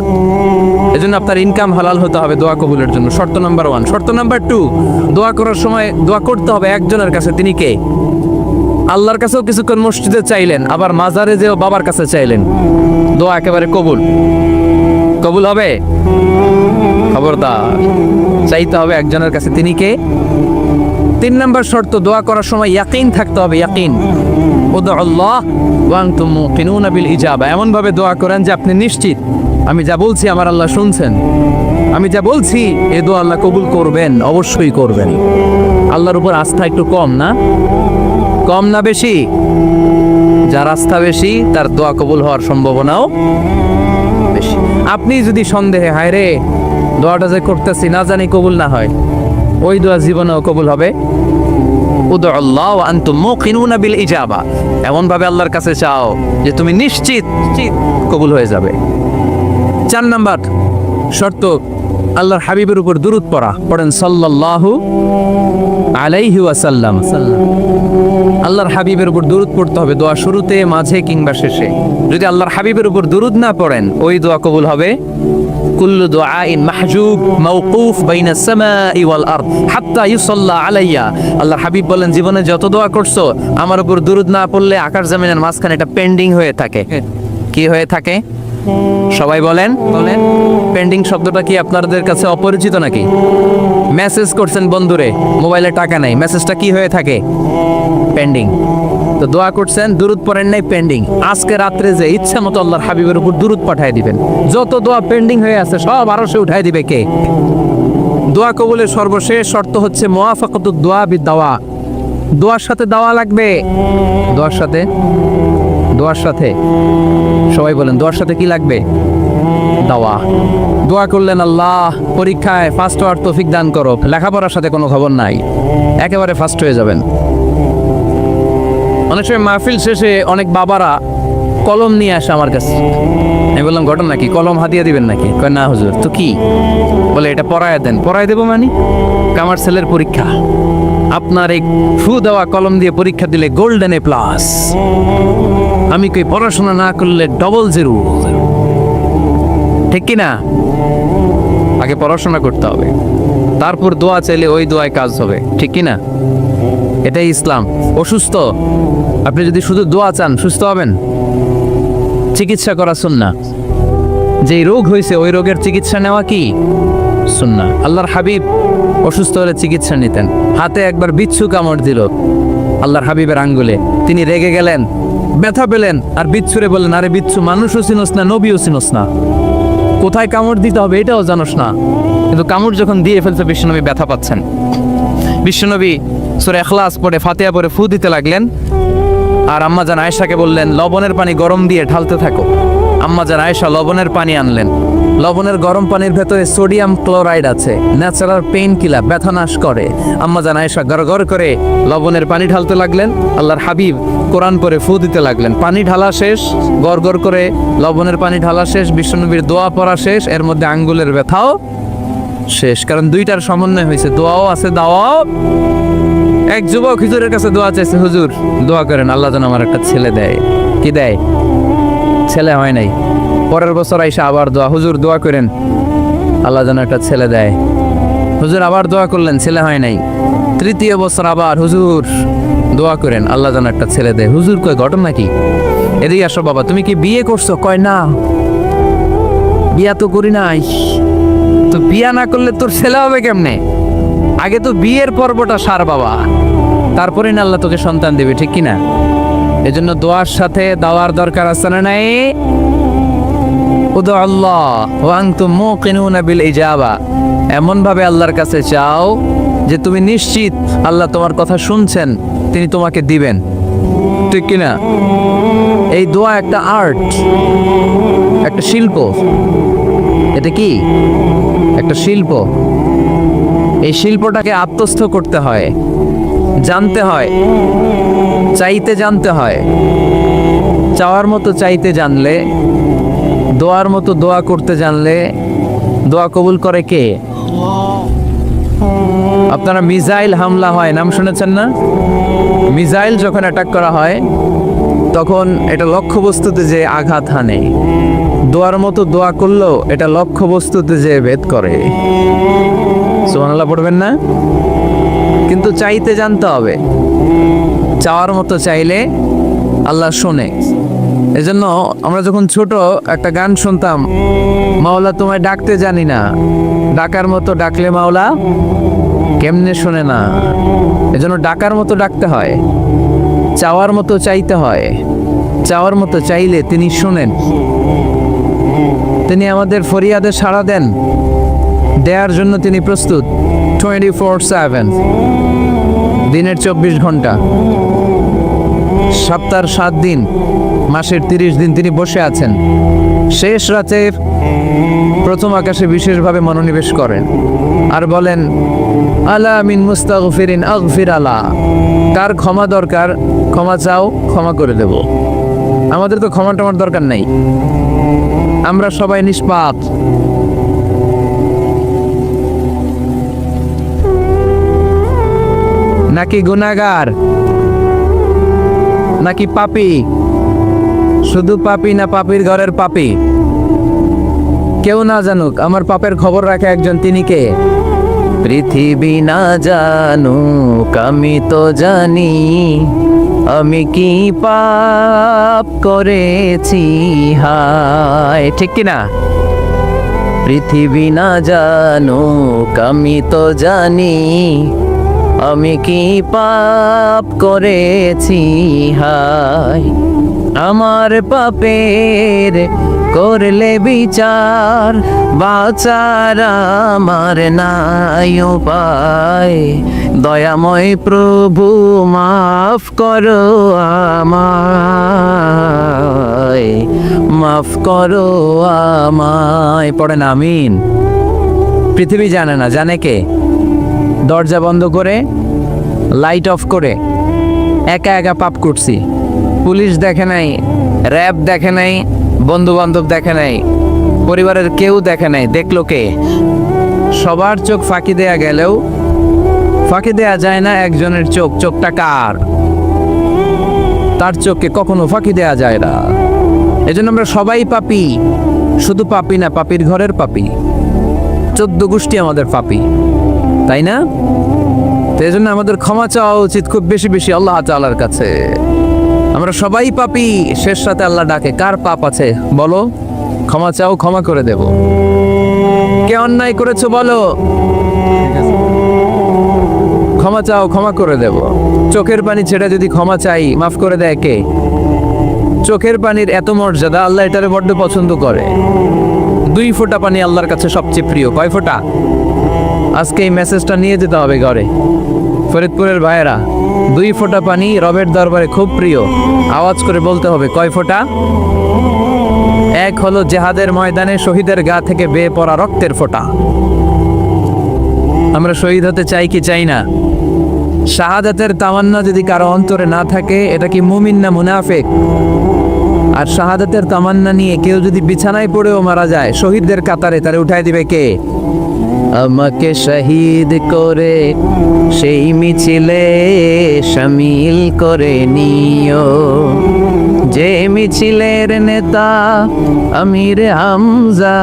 A: এজন্য আপনার ইনকাম হালাল হতে হবে দোয়া কবুলের জন্য, শর্ত নাম্বার 1। শর্ত নাম্বার 2, দোয়া করার সময় দোয়া করতে হবে একজনের কাছে। তিনি কে? আল্লাহর কাছেও কিছুক্ষণ মসজিদে চাইলেন, আবার মাজারে যেও বাবার কাছে চাইলেন, দোয়া একেবারে কবুল। কবুল হবে? খবরদার, চাইতে হবে একজনের কাছে। তিনি কে? 3 নম্বর শর্ত, দোয়া করার সময় ইয়াকিন থাকতে হবে। ইয়াকিন, উদউল্লাহ ওয়া আনতুম মুকিনুনা বিল ইজাবা। এমন ভাবে দোয়া করেন যে আপনি নিশ্চিত আমি যা বলছি আমার আল্লাহ শুনছেন, আমি যা বলছি এ দোয়া আল্লাহ কবুল করবেন, অবশ্যই করবেন। আল্লাহর উপর আস্থা একটু কম না? কম না বেশি? যার আস্থা বেশি তার দোয়া কবুল হওয়ার সম্ভাবনাও বেশি। আপনি যদি সন্দেহে, হায় রে দোয়াটা যে করতেছি না জানি কবুল না হয়, ওই দোয়া জীবনেও কবুল হবে। উদউল্লাহ ওয়া আনতুম মুকিনুনা বিল ইজাবা, এমন ভাবে আল্লাহর কাছে চাও যে তুমি নিশ্চিত কবুল হয়ে যাবে। 4 নাম্বার শর্ত, আল্লাহর হাবিবের উপর দুরূদ পড়া। পড়েন সাল্লাল্লাহু আলাইহি ওয়াসাল্লাম। আল্লাহর হাবিবের উপর দুরূদ পড়তে হবে দোয়া শুরুতে, মাঝে কিংবা শেষে। যদি আল্লাহর হাবিবের উপর দুরূদ না পড়েন, ওই দোয়া কবুল হবে কুল্লু দুআইন মাহজুব মাওকুফ বাইনাস সামাই ওয়াল আরদ হাত্তা ইউসাল্লা আলাইয়া। আল্লাহর হাবিব বলেন, জীবনে যত দোয়া করছো আমার উপর দুরূদ না পড়লে আকাশ জমিনের মাঝখানে এটা পেন্ডিং হয়ে থাকে। কি হয়ে থাকে? সবাই বলেন। পেন্ডিং শব্দটা কি আপনাদের কাছে অপরিচিত নাকি? মেসেজ করছেন বন্ধুরে, মোবাইলে টাকা নাই, মেসেজটা কি হয়ে থাকে? পেন্ডিং। তো দোয়া করছেন, দুরূদ পড়েন নাই, পেন্ডিং। আজকে রাত্রে যে ইচ্ছা মতো আল্লাহর হাবিবের উপর দুরূদ পাঠিয়ে দিবেন, যত দোয়া পেন্ডিং হয়ে আছে সব আরশে উঠায় দিবে কে? দোয়া কবুলের সর্বশেষ শর্ত হচ্ছে মুওয়াফাকাতুদ দোয়া বিদ-দাওয়া। দোয়ার সাথে দাওয়া লাগবে। দোয়ার সাথে সবাই বলেন, দোয়ার সাথে কি লাগবে? দাওয়া। দোয়া করলেন, আল্লাহ পরীক্ষায় ফার্স্ট হওয়ার তৌফিক দান করো। লেখাপড়ার সাথে কোনো খবর নাই, একেবারে ফার্স্ট হয়ে যাবেন। অনেক সময় মাহফিল শেষে অনেক বাবারা কলম নিয়ে আসে আমার কাছে। আমি বললাম, ঘটনা কি? কলম হাতিয়ে দিবেন নাকি? কয় না হুজুর। তো কি? বলে এটা পড়ায় দেন। পড়ায় দেবো মানে? আমার ছেলের পরীক্ষা, আপনার এই ফু দেওয়া কলম দিয়ে পরীক্ষা দিলে গোল্ডেন A+। আমি কই পড়াশোনা না করলে ডবল জিরো। ঠিক কি না? আগে পড়াশোনা করতে হবে, তারপর দোয়া চাইলে ওই দোয়ায় কাজ হবে। ঠিক কি না? এটাই ইসলাম। অসুস্থ, আপনি যদি শুধু দোয়া চান সুস্থ হবেন? চিকিৎসা করা সুন্নাহ। যেই রোগ হয়েছে ওই রোগের চিকিৎসা নেওয়া কি সুন্নাহ। আল্লাহর হাবিব অসুস্থ হলে চিকিৎসা নিতেন। হাতে একবার বিচ্ছু কামড় দিল আল্লাহর হাবিবের আঙ্গুলে, তিনি রেগে গেলেন, ব্যথা পেলেন, আর বিচ্ছুরে বললেন, আরে বিচ্ছু, মানুষও চিনোস না, নবীও চিনোস না, কোথায় কামড় দিতে হবে এটাও জানোস না। কিন্তু কামড় যখন দিয়ে ফেলছে, বিশ্বনবী ব্যথা পাচ্ছেন। বিশ্বনবী সূরা ইখলাস পড়ে, ফাতিহা পড়ে ফু দিতে লাগলেন। আর আম্মা জান আয়েশাকে বললেন, লবণের পানি গরম দিয়ে ঢালতে থাকো। আম্মা জান আয়েশা লবণের পানি আনলেন। লবণের গরম পানির ভেতরে সোডিয়াম ক্লোরাইড আছে, ন্যাচারাল পেইন কিলার, ব্যথা নাশ করে। আম্মা জান আয়েশা গড়গড় করে লবণের পানি ঢালতে লাগলেন। আল্লাহর হাবিব কোরআন পড়ে ফু দিতে লাগলেন। পানি ঢালা শেষ, গড়গড় করে লবণের পানি ঢালা শেষ, বিশ্বনবীর দোয়া পড়া শেষ, এর মধ্যে আঙ্গুলের ব্যথাও শেষ। কারণ দুইটার সমন্বয় হয়েছে, দোয়াও আছে, দাওয়াও। এক যুবক হুজুরের কাছে দোয়া চাইছে, হুজুর দোয়া করেন আল্লাহ যেন আমার একটা ছেলে দেয়। কি দেয়? ছেলে হয় নাই। পরের বছর আইসা আবার দোয়া, হুজুর দোয়া করেন আল্লাহ যেন একটা ছেলে দেয়। হুজুর আবার দোয়া করলেন, ছেলে হয় নাই। তৃতীয় বছর আবার, হুজুর দোয়া করেন আল্লাহ যেন একটা ছেলে দেয়। হুজুর কয়, ঘটনা কি? এদিকে আসো বাবা, তুমি কি বিয়ে করছো? কয় না, বিয়া তো করি নাই। তো বিয়া না করলে তোর ছেলে হবে কেমনে? আগে তো বিয়ের পর্বটা সার বাবা, তারপরে না আল্লাহ তোকে সন্তান দেবে। ঠিক কিনা? এজন্য দোয়ার সাথে দাওয়ার দরকার আছে না নাই? উদু আল্লাহ ওয়া আনতুম মুকিনুনা বিল ইজাবা। এমন ভাবে আল্লাহর কাছে চাও যে তুমি নিশ্চিত আল্লাহ তোমার কথা শুনছেন, তিনি তোমাকে দিবেন। ঠিক কিনা? এই দোয়া একটা আর্ট, একটা শিল্প। এটা কি? একটা শিল্প। এই শিল্পটাকে আত্মস্থ করতে হয়, জানতে হয়, চাইতে জানতে হয়। চাওয়ার মতো চাইতে জানলে, দোয়ার মতো দোয়া করতে জানলে দোয়া কবুল করে কে? আপনারা মিসাইল হামলা হয়, নাম শুনেছেন না? মিসাইল যখন অ্যাটাক করা হয় তখন এটা লক্ষ্যবস্তুতে যে আঘাত হানে। দোয়ার মতো দোয়া করলেও এটা লক্ষ্যবস্তুতে যে ভেদ করে। সুবহানাল্লাহ পড়বেন না? কিন্তু চাইতে জানতে হবে। চাওয়ার মতো চাইলে আল্লাহ শোনে। এজন্য আমরা যখন ছোট একটা গান শুনতাম, মাওলা তোমায় ডাকতে জানি না, ডাকার মতো ডাকলে মাওলা কেমনে শোনে না। এজন্য ডাকার মতো ডাকতে হয়, চাওয়ার মতো চাইতে হয়। চাওয়ার মতো চাইলে তিনি শোনেন, তিনি আমাদের ফরিয়াদে সাড়া দেন, দেওয়ার জন্য তিনি প্রস্তুত 24/7, দিনের 24 ঘন্টা, সপ্তাহের 7 দিন, মাসের 30 দিন তিনি বসে আছেন। শেষ রাতে প্রথম আকাশে বিশেষভাবে মনোনিবেশ করেন আর বলেন, আলা মিন মুস্তাগফিরিন আগফির আলা। কার ক্ষমা দরকার ক্ষমা চাও, ক্ষমা করে দেব। আমাদের তো ক্ষমা টমার দরকার নাই, আমরা সবাই নিষ্পাপ। নাকি গুনাহগার নাকি পাপী? শুধু পাপী না পাপীর ঘরের পাপী? কেউ না জানুক, আমার পাপের খবর রাখে একজন, তিনি কে? পৃথিবী না জানুক, আমি তো জানি আমি কি পাপ করেছি, হায়, ঠিক কিনা? পৃথিবী না জানুক, আমি তো জানি আমি কি পাপ করেছি, হায়। আমার পাপের করলে বিচার, বাঁচার আমার নাই উপায়। দয়াময় প্রভু মাফ করো আমায়, মাফ করো আমায়। পড়েন আমিন। পৃথিবী জানে না, জানে কে? দরজা বন্ধ করে, লাইট অফ করে একা একা পাপ করছি। পুলিশ দেখে নাই, র্যাব দেখে নাই, বন্ধু বান্ধব দেখে নাই, পরিবারের কেউ দেখে নাই। দেখলো কে? সবার চোখ ফাঁকি দেয়া গেলেও ফাঁকি দেয়া যায় না একজনের চোখ। চোখটা কার? তার চোখকে কখনো ফাঁকি দেয়া যায় না। এজন্য আমরা সবাই পাপী। শুধু পাপী না, পাপীর ঘরের পাপী। 14 গোষ্ঠী আমাদের পাপী, তাই না? তো এই জন্য আমাদের ক্ষমা চাওয়া উচিত খুব বেশি বেশি আল্লাহ তাআলার কাছে। আমরা সবাই পাপী। শেষ রাতে আল্লাহ ডাকে, কার পাপ আছে বলো, ক্ষমা চাও, ক্ষমা করে দেব। কে অন্যায় করেছো বলো, ক্ষমা চাও, ক্ষমা করে দেব। চোখের পানি ছেড়ে যদি ক্ষমা চাই, মাফ করে দেয় কে? চোখের পানির এত মর্যাদা, আল্লাহ এটারে বড্ড পছন্দ করে। 2 ফোঁটা পানি আল্লাহর কাছে সবচেয়ে প্রিয়। কয় ফোঁটা? আজকে এই মেসেজটা নিয়ে যেতে হবে ঘরে। ফরিদপুরের ভাইয়েরা, 2 ফোঁটা পানি রবের দরবারে খুব প্রিয়। আওয়াজ করে বলতে হবে, কয় ফোঁটা? এক হলো জেহাদের ময়দানে শহীদের গা থেকে বেয়ে পড়া রক্তের ফোঁটা। আমরা শহীদ হতে চাই কি চাই না? শাহাদাতের তামান্না যদি কারো অন্তরে না থাকে, এটা কি মুমিন না মুনাফিক? আর শাহাদাতের তামান্না নিয়ে কেউ যদি বিছানায় পড়েও মারা যায়, শহীদদের কাতারে তারে উঠায় দিবে কে? আমাকে শহীদ করে সেই মিছিলে শামিল করে নিও, যে মিছিলের নেতা আমির হামজা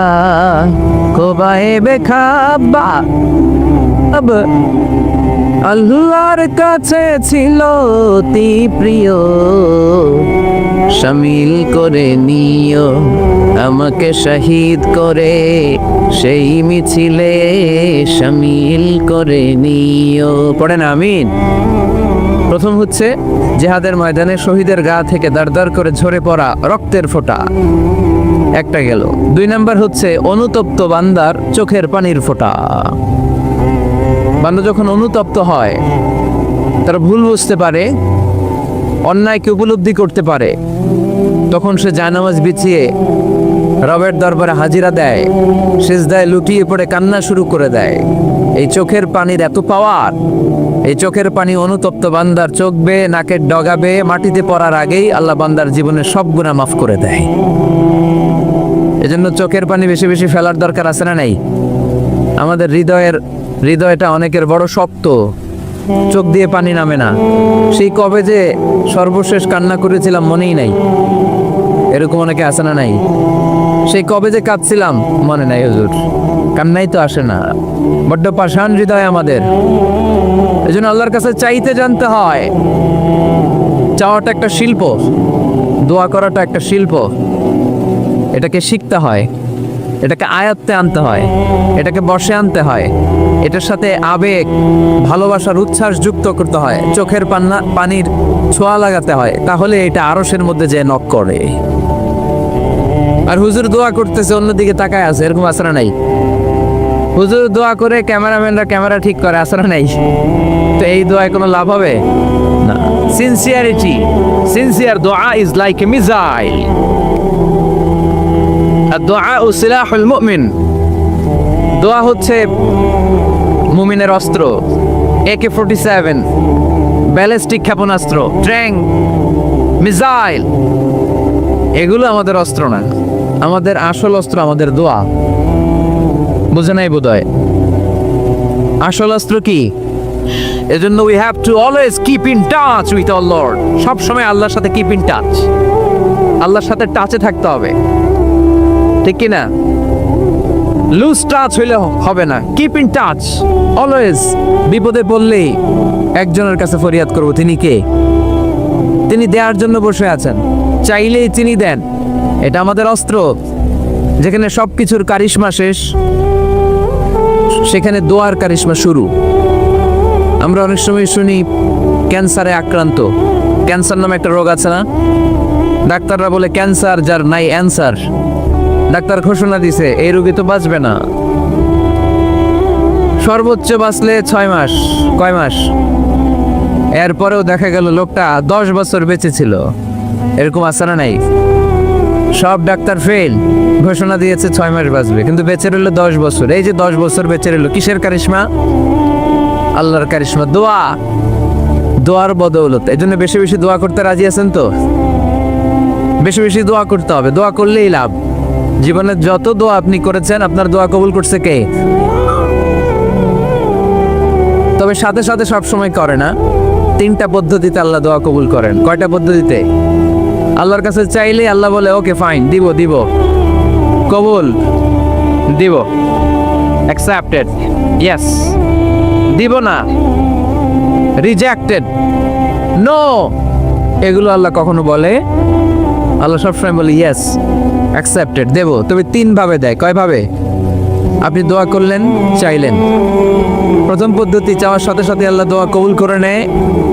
A: কোবায়েবে খাব্বাব আল্লাহর কাছে ছিল অতি প্রিয়। শামিল করে নিও আমাকে শহীদ করে সেই মিছিলে শামিল করে নিও। পড়েন আমিন। প্রথম হচ্ছে জিহাদের ময়দানে শহীদের গা থেকে দাঁড় করে ঝরে পড়া রক্তের ফোঁটা, একটা গেল। 2 নাম্বার হচ্ছে অনুতপ্ত বান্দার চোখের পানির ফোঁটা। বান্দা যখন অনুতপ্ত হয়, তারা ভুল বুঝতে পারে, অন্যায়কে উপলব্ধি করতে পারে, তখন সে জায়নামাজ বিছিয়ে রবের দরবারে হাজিরা দেয়, সিজদায় লুটিয়ে পড়ে কান্না শুরু করে দেয়। এই চোখের পানির এত পাওয়ার। এই চোখের পানি অনুতপ্ত বান্দার চোখ বেয়ে নাকের ডগা বেয়ে মাটিতে পড়ার আগেই আল্লাহ বান্দার জীবনের সব গুনাহ মাফ করে দেয়। এজন্য চোখের পানি বেশি বেশি ফেলার দরকার আছে না নাই? আমাদের হৃদয়টা অনেকের বড় শক্ত, চোখ দিয়ে পানি নামে না। সেই কবে যে সর্বশেষ কান্না করেছিলাম মনেই নাই, এরকম অনেকে আসে না নাই? সেই কবে যে কাঁদছিলাম মনে নাই হুজুর, কান্নাই তো আসে না। বড্ড পাষাণ হৃদয় আমাদের। এজন্য আল্লাহর কাছে চাইতে জানতে হয়। চাওয়াটা একটা শিল্প, দোয়া করাটা একটা শিল্প। এটাকে শিখতে হয়, এটাকে আয়ত্তে আনতে হয়, এটাকে বশে আনতে হয়, এটার সাথে আবেগ, ভালোবাসার উচ্ছ্বাস যুক্ত করতে হয়, চোখের পানির ছোঁয়া লাগাতে হয়, তাহলে এটা আরশের মধ্যে যে নক করে। আর হুজুর দোয়া করতেছে, অন্যদিকে তাকায় আছে, এরকম আসরা নাই? হুজুর দোয়া করে ক্যামেরাম্যানরা ক্যামেরা ঠিক করে, আসরা নাই? তো এই দোয়ায় কোনো লাভ হবে না। সিনসিয়ার দোয়া ইজ লাইক এ মিসাইল। আর-দুআউ সিলাহুল মুমিন। দোয়া হচ্ছে মুমিনের অস্ত্র। AK-47 ব্যালিস্টিক ক্ষেপণাস্ত্র, ট্যাঙ্ক, মিসাইল, এগুলো আমাদের অস্ত্র না। আমাদের আসল অস্ত্র আমাদের দোয়া। বুঝে নাই বোধহয়? আসল অস্ত্র কি? এজন্য we have to always keep in touch with our Lord. সব সময় আল্লাহর সাথে কিপ ইন টাচ, আল্লাহর সাথে টাচে থাকতে হবে, ঠিক কি না? লুজ টাচ হইলে হবে না, কিপ ইন টাচ অলওয়েজ। বিপদে পড়লেই একজনের কাছে ফরিয়াদ করব, তিনি কে? তিনি দেওয়ার জন্য বসে আছেন, চাইলেই তিনি দেন। এটা আমাদের অস্ত্র। যেখানে সবকিছুর কারিশমা শেষ, সেখানে দোয়ার কারিশমা শুরু। আমরা অনেক সময় শুনি ক্যান্সারে আক্রান্ত, ক্যান্সার নামে একটা রোগ আছে না? ডাক্তাররা বলে ক্যান্সার যার নাই অ্যান্সার। ডাক্তার ঘোষণা দিছে এই রোগী তো বাঁচবে না, সর্বোচ্চ বাঁচলে 6 মাস। কয় মাস? এরপরেও দেখা গেল লোকটা 10 বছর বেঁচে ছিল। এরকম আছে না নাই? সব ডাক্তার ফেল, ঘোষণা দিয়েছে 6 মাস বাঁচবে, কিন্তু বেঁচে রইল 10 বছর। এই যে 10 বছর বেঁচে রইল, কিসের কারিশমা? আল্লাহর কারিশমা, দোয়া, দোয়ার বদৌলত। এই জন্য বেশি বেশি দোয়া করতে রাজি আছেন তো? বেশি বেশি দোয়া করতে হবে, দোয়া করলেই লাভ। জীবনে যত দোয়া আপনি করেছেন, আপনার দোয়া কবুল করছে কে? তবে সাথে সাথে সব সময় করে না। 3টা পদ্ধতিতে আল্লাহ দোয়া কবুল করেন। কয়টা পদ্ধতিতে? আল্লাহর কাছে চাইলে আল্লাহ বলে ওকে ফাইন, দিব দিব, কবুল, দিব, অ্যাকসেপ্টেড, ইয়েস। দিব না, রিজেক্টেড, নো। এগুলো আল্লাহ কখনো বলে? আল্লাহ সবসময় বলে ইয়েস, অ্যাকসেপ্টেড, দেব। তবে 3 ভাবে দেয়। কয় ভাবে? আপনি দোয়া করলেন, চাইলেন। প্রথম পদ্ধতি, চাওয়ার সাথে সাথে আল্লাহ দোয়া কবুল করে নেয়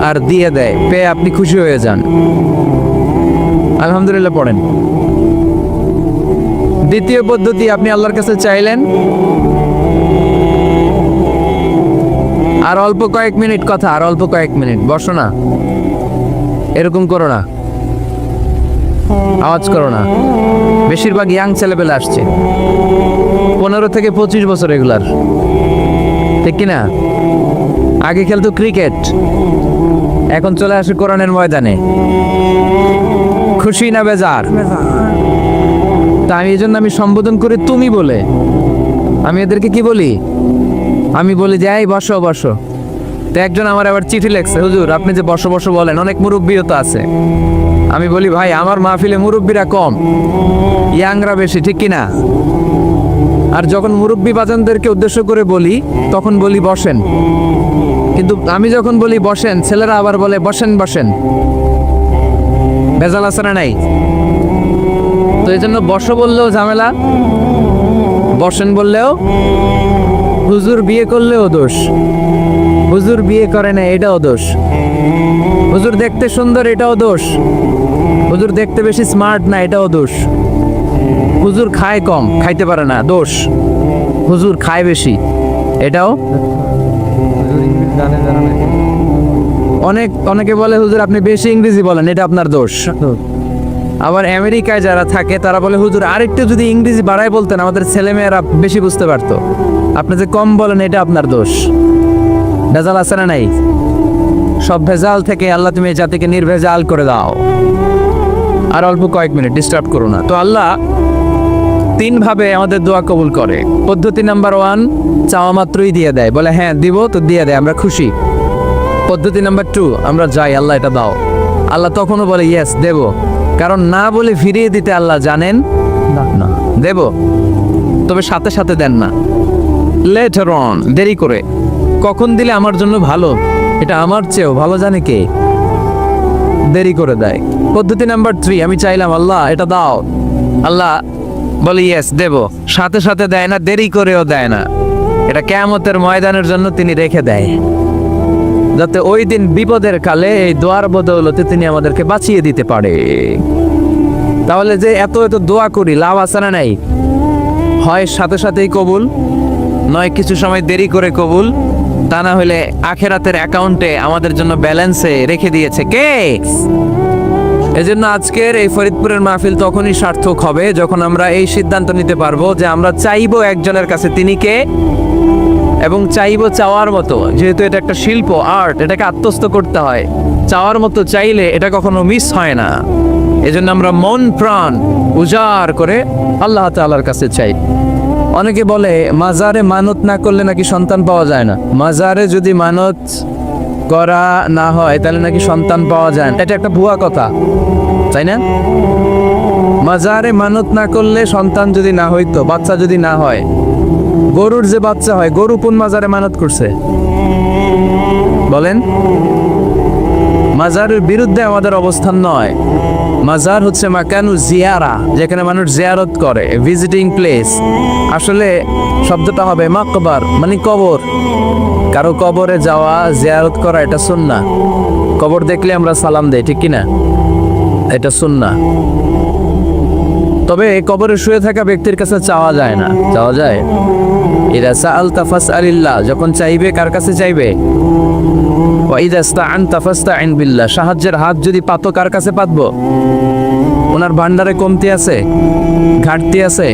A: আর দিয়ে দেয়, পেয়ে আপনি খুশি হয়ে যান, আলহামদুলিল্লাহ পড়েন। দ্বিতীয় পদ্ধতি, আপনি আল্লাহর কাছে চাইলেন, আর অল্প কয়েক মিনিট কথা, আর অল্প কয়েক মিনিট, বসো না, এরকম করো না, আওয়াজ করো না। বেশিরভাগ ইয়াং ছেলেপেলে আসছে, 15 থেকে 25 বছর, এগুলার, ঠিক কিনা? আগে খেলতো ক্রিকেট, এখন চলে আসে কোরআনের ময়দানে। খুশি না বেজার? তা আমি এই জন্য আমি সম্বোধন করি তুমি বলে। আমি এদেরকে কি বলি? আমি বলি যে এই বসো বসো। তো একজন আমার আবার চিঠি লেখছে, হুজুর আপনি যে বসো বসো বলেন, অনেক মুরব্বিও তো আছে। আমি বলি ভাই, আমার মাহফিলে মুরব্বিরা কম, ইয়াংরা বেশি, ঠিক কিনা? আর যখন মুরব্বি বাজানদেরকে উদ্দেশ্য করে বলি, তখন বলি বসেন। কিন্তু আমি যখন বলি বসেন, ছেলেরা আবার বলে বসেন বসেন। ভেজাল আছে না নাই? তো এই জন্য বসো বললেও ঝামেলা, বসেন বললেও। হুজুর বিয়ে করলেও দোষ, হুজুর বিয়ে করে না এটাও দোষ, হুজুর দেখতে সুন্দর এটাও দোষ, হুজুর দেখতে বেশি স্মার্ট না এটাও দোষ, হুজুর খায় কম, খাইতে পারে না, দোষ, হুজুর খায় বেশি, এটাও। অনেকে বলে হুজুর আপনি বেশি ইংরেজি বলেন, এটা আপনার দোষ। আবার আমেরিকায় যারা থাকে তারা বলে হুজুর আরেকটু যদি ইংরেজি বাড়ায় বলতেন, আমাদের ছেলেমেয়েরা বেশি বুঝতে পারতো। আপনি যে কম বলেন, এটা আপনার দোষ। ভেজাল আছে না নাই? সব ভেজাল থেকে আল্লাহ তুমি এই জাতিকে নির্ভেজাল করে দাও। আর অল্প কয়েক মিনিট, ডিস্টার্ব করো না। তো আল্লাহ 3 ভাবে আমাদের দোয়া কবুল করে। পদ্ধতি নাম্বার 1, চাওয়া মাত্রই দিয়ে দেয়, বলে হ্যাঁ দিব, তো দিয়ে দেয়, আমরা খুশি। পদ্ধতি নাম্বার 2, আমরা যাই, আল্লাহ এটা দাও, আল্লাহ তখনও বলে ইয়েস দেব। কারণ না বলে ফিরিয়ে দিতে আল্লাহ জানেন না, দেব, তবে সাথে সাথে দেন না, লেটার অন, দেরি করে। কখন দিলে আমার জন্য ভালো, এটা আমার চেয়েও ভালো জানে কে? দেরি করে দেয়। পদ্ধতি নাম্বার 3, আমি চাইলাম আল্লাহ এটা দাও, আল্লাহ বলে ইয়েস দেব, সাথে সাথে দেয় না, দেরি করেও দেয় না। এটা কিয়ামতের ময়দানের জন্য তিনি রেখে দেয়, যাতে ওই দিন বিপদের কালে এই দোয়ার বদৌলতে তিনি আমাদেরকে বাঁচিয়ে দিতে পারে। তাহলে যে এত এত দোয়া করি, লাভ আছে না নাই? হয় সাথে সাথেই কবুল, নয় কিছু সময় দেরি করে কবুল, তা না হলে আখেরাতের অ্যাকাউন্টে আমাদের জন্য ব্যালেন্সে রেখে দিয়েছে কে? এজন্য আজকের এই ফরিদপুরের মাহফিল তখনই সার্থক হবে যখন আমরা এই সিদ্ধান্ত নিতে পারবো যে আমরা চাইবো একজনের কাছে, তিনি কে? এবং চাইবো চাওয়ার মতো। যেহেতু এটা একটা শিল্প, আর্ট, এটাকে আত্মস্থ করতে হয়। চাওয়ার মতো চাইলে এটা কখনো মিস হয় না। এজন্য আমরা মন প্রাণ উজাড় করে আল্লাহ তাআলার কাছে চাই। অনেকে বলে মাজারে মানত না করলে নাকি সন্তান পাওয়া যায় না। মাজারে যদি মানত করা না হয় তাহলে নাকি সন্তান পাওয়া যায় না। এটা একটা ভুয়া কথা, তাই না? মাজারে মানত না করলে সন্তান যদি না হইতো, বাচ্চা যদি না হয়, গরুর যে বাচ্চা হয়, গরু কোন মাজারে মানত করছে বলেন? মাজারের বিরুদ্ধে আমাদের অবস্থান নয়। মাজার হচ্ছে মাকানু জিয়ারা, যেখানে মানুষ জিয়ারত করে, ভিজিটিং প্লেস। আসলে শব্দটা হবে মাকবার, মানে কবর। কারো কবরে যাওয়া, জিয়ারত করা, এটা সুন্নাহ। কবর দেখলে আমরা সালাম দেই, ঠিক কিনা? এটা সুন্নাহ। তবে কবরে শুয়ে থাকা ব্যক্তির কাছে চাওয়া যায় না। চাওয়া যায়? ইদা সাআলতা ফাসআলিল্লাহ, যখন চাইবে কার কাছে চাইবে? ওয়া ইদা ইসতাআনতা ফাসতাইন বিল্লাহ, সাহায্যের হাত যদি পাতো কার কাছে পাতবো? ওনার ভান্ডারে কমতি আছে, ঘাটতি আছে?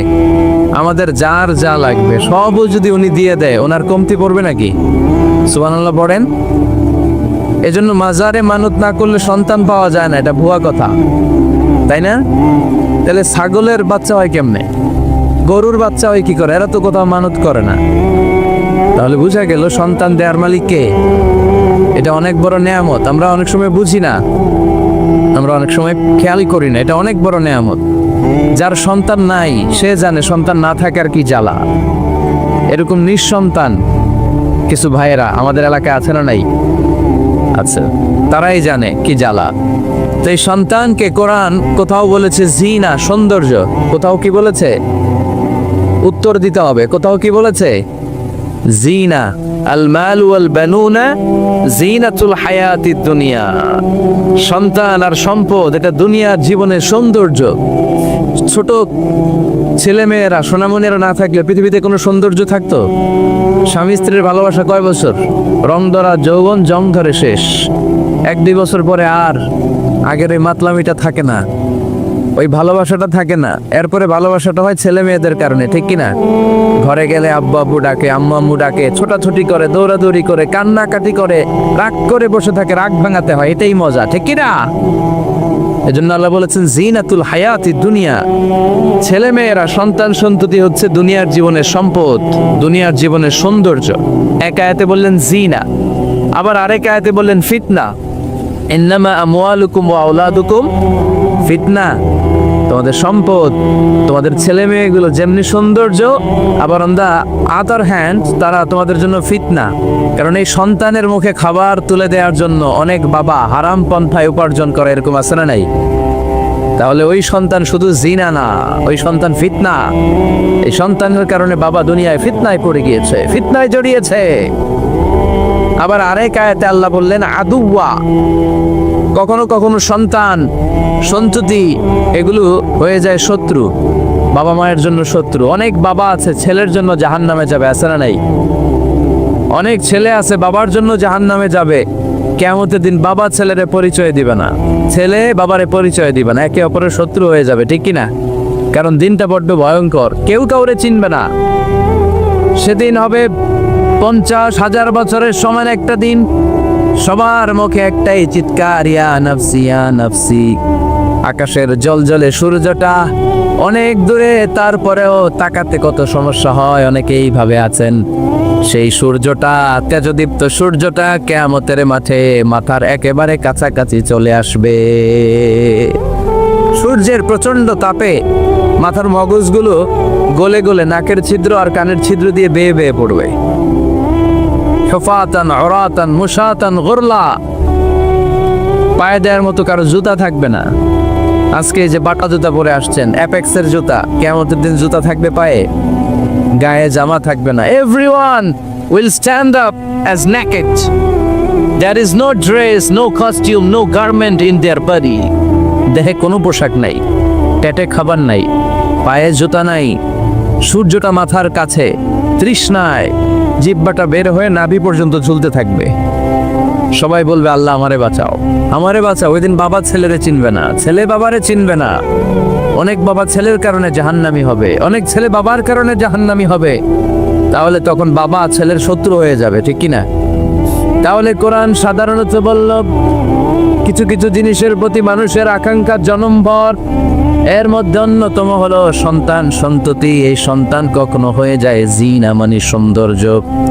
A: আমাদের যার যা লাগবে সবও যদি উনি দিয়ে দেয়, ওনার কমতি পড়বে নাকি? সুবহানাল্লাহ পড়েন। এজন্য মাজারে মানত না করলে সন্তান পাওয়া যায় না, এটা ভুয়া কথা, তাই না? তাহলে ছাগলের বাচ্চা হয় কেমনে, গরুর বাচ্চা হয় কি করে? এরা তো কোথাও মানত করে না। তাহলে বুঝা গেল সন্তান দেওয়ার মালিক কে। এটা অনেক বড় নেয়ামত, আমরা অনেক সময় বুঝি না, আমরা অনেক সময় খেয়াল করি না। এটা অনেক বড় নেয়ামত। যার সন্তান নাই সে জানে সন্তান না থাকার কি জ্বালা। এরকম নিঃসন্তান কিছু ভাইয়েরা আমাদের এলাকায় আছে না নাই? আচ্ছা, তারাই জানে কি জ্বালা। তো এই সন্তানকে কোরআন কোথাও বলেছে জিনা, সৌন্দর্য, কোথাও কি বলেছে? উত্তর দিতে হবে। কোথাও কি বলেছে? জিনা, আল মাল ওয়াল বানুনা জিনাতুল হায়াতিদ দুনিয়া। সন্তান আর সম্পদ এটা দুনিয়ার জীবনের সৌন্দর্য। ছোট ছেলেমেয়েরা, সোনামণিরা না থাকলে পৃথিবীতে কোনো সৌন্দর্য থাকতো? স্বামী স্ত্রীর ভালোবাসা কয় বছর? রং ধরা যৌবন, জং ধরে শেষ। 1-2 বছর পরে আর আগের ওই মাতলামিটা থাকে না, ওই ভালোবাসাটা থাকে না। এরপরে ভালোবাসাটা হয় ছেলে মেয়েদের কারণে, ঠিক কিনা? ঘরে গেলে আব্বু আব্বু ডাকে, আম্মু আম্মু ডাকে, ছোটাছুটি করে, দৌড়াদৌড়ি করে, কান্নাকাটি করে, রাগ করে বসে থাকে, রাগ ভাঙাতে হয়, এটাই মজা, ঠিক কিনা? এজন্য আল্লাহ বলেছেন জিনাতুল হায়াতিদ দুনিয়া। ছেলে মেয়েরা, সন্তান সন্ততি হচ্ছে দুনিয়ার জীবনের সম্পদ, দুনিয়ার জীবনের সৌন্দর্য। এক আয়াতে বললেন জিনা, আবার আরেক আয়াতে বললেন ফিতনা। ইন্নামা আমওয়ালুকুম ওয়া আওলাদুকুম ফিতনা। তোমাদের সম্পদ, তোমাদের ছেলে মেয়েগুলো যেমনি সৌন্দর্য, আবার অন দা আদার হ্যান্ড তারা তোমাদের জন্য ফিতনা। কারণ এই সন্তানের মুখে খাবার তুলে দেওয়ার জন্য অনেক বাবা হারাম পন্থায় উপার্জন করে, এরকম আছে না নাই? তাহলে ওই সন্তান শুধু জিনা না, ওই সন্তান ফিতনা। এই সন্তানের কারণে বাবা দুনিয়ায় ফিতনায় পড়ে গিয়েছে, ফিতনায় জড়িয়েছে। আবার আরেক আয়াতে আল্লাহ বললেন আদুওয়া। কখনো কখনো সন্তান সন্ততি এগুলো হয়ে যায় শত্রু, বাবা মায়ের জন্য শত্রু। অনেক বাবা আছে ছেলের জন্য জাহান্নামে যাবে, আছে না নাই? অনেক ছেলে আছে বাবার জন্য জাহান্নামে যাবে। কিয়ামতের দিন বাবা ছেলেরে পরিচয় দিবে না, ছেলে বাবারে পরিচয় দিবে না, একে অপরের শত্রু হয়ে যাবে, ঠিক কিনা? কারণ দিনটা বড্ড ভয়ঙ্কর, কেউ কাউরে চিনবে না। সেদিন হবে 50,000 বছরের সমান একটা দিন। সবার মুখে একটাই চিৎকার, ইয়া নাফসি ইয়া নাফসি। আকাশের জলজলে সূর্যটা অনেক দূরে, তারপরেও তাকাতে কত সমস্যা হয়। অনেকে এইভাবে আছেন, সেই সূর্যটা, তেজদীপ্ত সূর্যটা কিয়ামতের মাঠে মাথার একেবারে কাছাকাছি চলে আসবে। সূর্যের প্রচন্ড তাপে মাথার মগজগুলো গলে গলে নাকের ছিদ্র আর কানের ছিদ্র দিয়ে বেয়ে বেয়ে পড়বে। হুফাতান উরাতান মুশাতান গুরলা, পায়ে দেওয়ার মতো কারো জুতা থাকবে না। আজকে যে বাটা জুতা পরে আসছেন, অ্যাপেক্সের জুতা, কিয়ামতের দিন জুতা থাকবে পায়ে, গায়ে জামা থাকবে না। Everyone will stand up as naked. There is no dress, no costume, no garment in their body. দেহে কোনো পোশাক নাই, পেটে খাবার নাই, পায়ে জুতা নাই, সূর্যটা মাথার কাছে, তৃষ্ণায় জিহ্বাটা বের হয়ে নাভি পর্যন্ত ঝুলতে থাকবে। সবাই বলবে আল্লাহ আমারে বাঁচাও, আমারে বাঁচাও। ওই দিন বাবা ছেলেরে চিনবে না, ছেলে বাবারে চিনবে না। অনেক বাবা ছেলের কারণে জাহান্নামী হবে, অনেক ছেলে বাবার কারণে জাহান্নামী হবে। তাহলে তখন বাবা ছেলের শত্রু হয়ে যাবে, ঠিক কিনা? তাহলে কোরআন সাধারণত বলল কিছু কিছু জিনিসের প্রতি মানুষের আকাঙ্ক্ষা জনমভর, এর মধ্যে অন্যতম হলো সন্তান সন্ততি। এই সন্তান কখনো হয়ে যায় জিনা মানে সৌন্দর্য,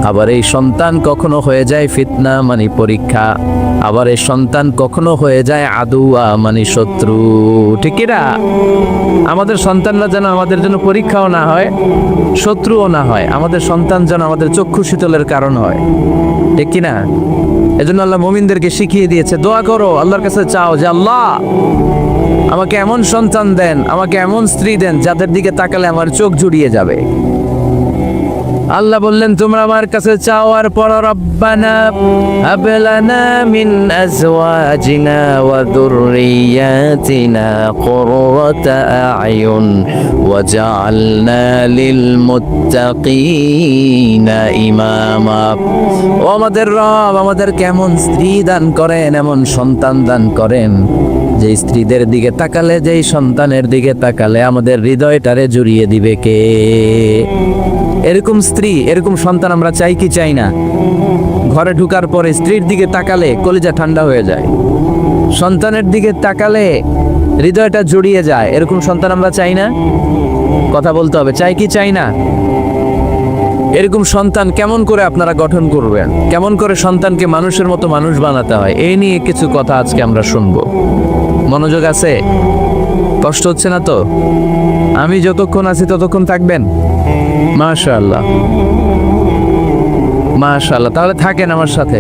A: আবার এই সন্তান কখনো হয়ে যায় ফিতনা মানে পরীক্ষা, আবার এই সন্তান কখনো হয়ে যায় আদুয়া মানে শত্রু। ঠিক কি না? আমাদের সন্তানরা যেন আমাদের জন্য পরীক্ষাও না হয়, শত্রুও না হয়। আমাদের সন্তান যেন আমাদের চক্ষু শীতলের কারণ হয়। ঠিক কি না? এজন্য আল্লাহ মুমিনদেরকে শিখিয়ে দিয়েছে, দোয়া করো, আল্লাহর কাছে চাও যে আল্লাহ আমাকে এমন সন্তান দেন, আমাকে এমন স্ত্রী দেন যাদের দিকে তাকালে আমার চোখ জুড়িয়ে যাবে। আল্লাহ বললেন তোমরা আমার কাছে চাও, আর পড়ো রব্বানা হাব লানা মিন আজওয়াজিনা ওয়া যুররিয়াতিনা কুররাতা আ'য়ুন ওয়াজআলনা লিল মুত্তাকিনা ইমামা। ও আমাদের রব, আমাদের কেমন স্ত্রী দান করেন, এমন সন্তান দান করেন যে স্ত্রীদের দিকে তাকালে, যেই সন্তানের দিকে তাকালে আমাদের হৃদয়টারে জুড়িয়ে দিবে কে? এরকম স্ত্রী, এরকম সন্তান আমরা চাই কি চাই না? ঘরে ঢুকার পরে স্ত্রীর দিকে তাকালে কলিজা ঠান্ডা হয়ে যায়, সন্তানের দিকে তাকালে হৃদয়টা জড়িয়ে যায়। এরকম সন্তান আমরা চাই না? কথা বলতে হবে, চাই কি চাই না? এরকম সন্তান কেমন করে আপনারা গঠন করবেন, কেমন করে সন্তানকে মানুষের মতো মানুষ বানাতে হয়, এই নিয়ে কিছু কথা আজকে আমরা শুনবো। মনোযোগ আছে? কষ্ট হচ্ছে না তো? আমি যতক্ষণ আছি ততক্ষণ থাকবেন? মাশাআল্লাহ, মাশাআল্লাহ। তাহলে থাকেন আমার সাথে,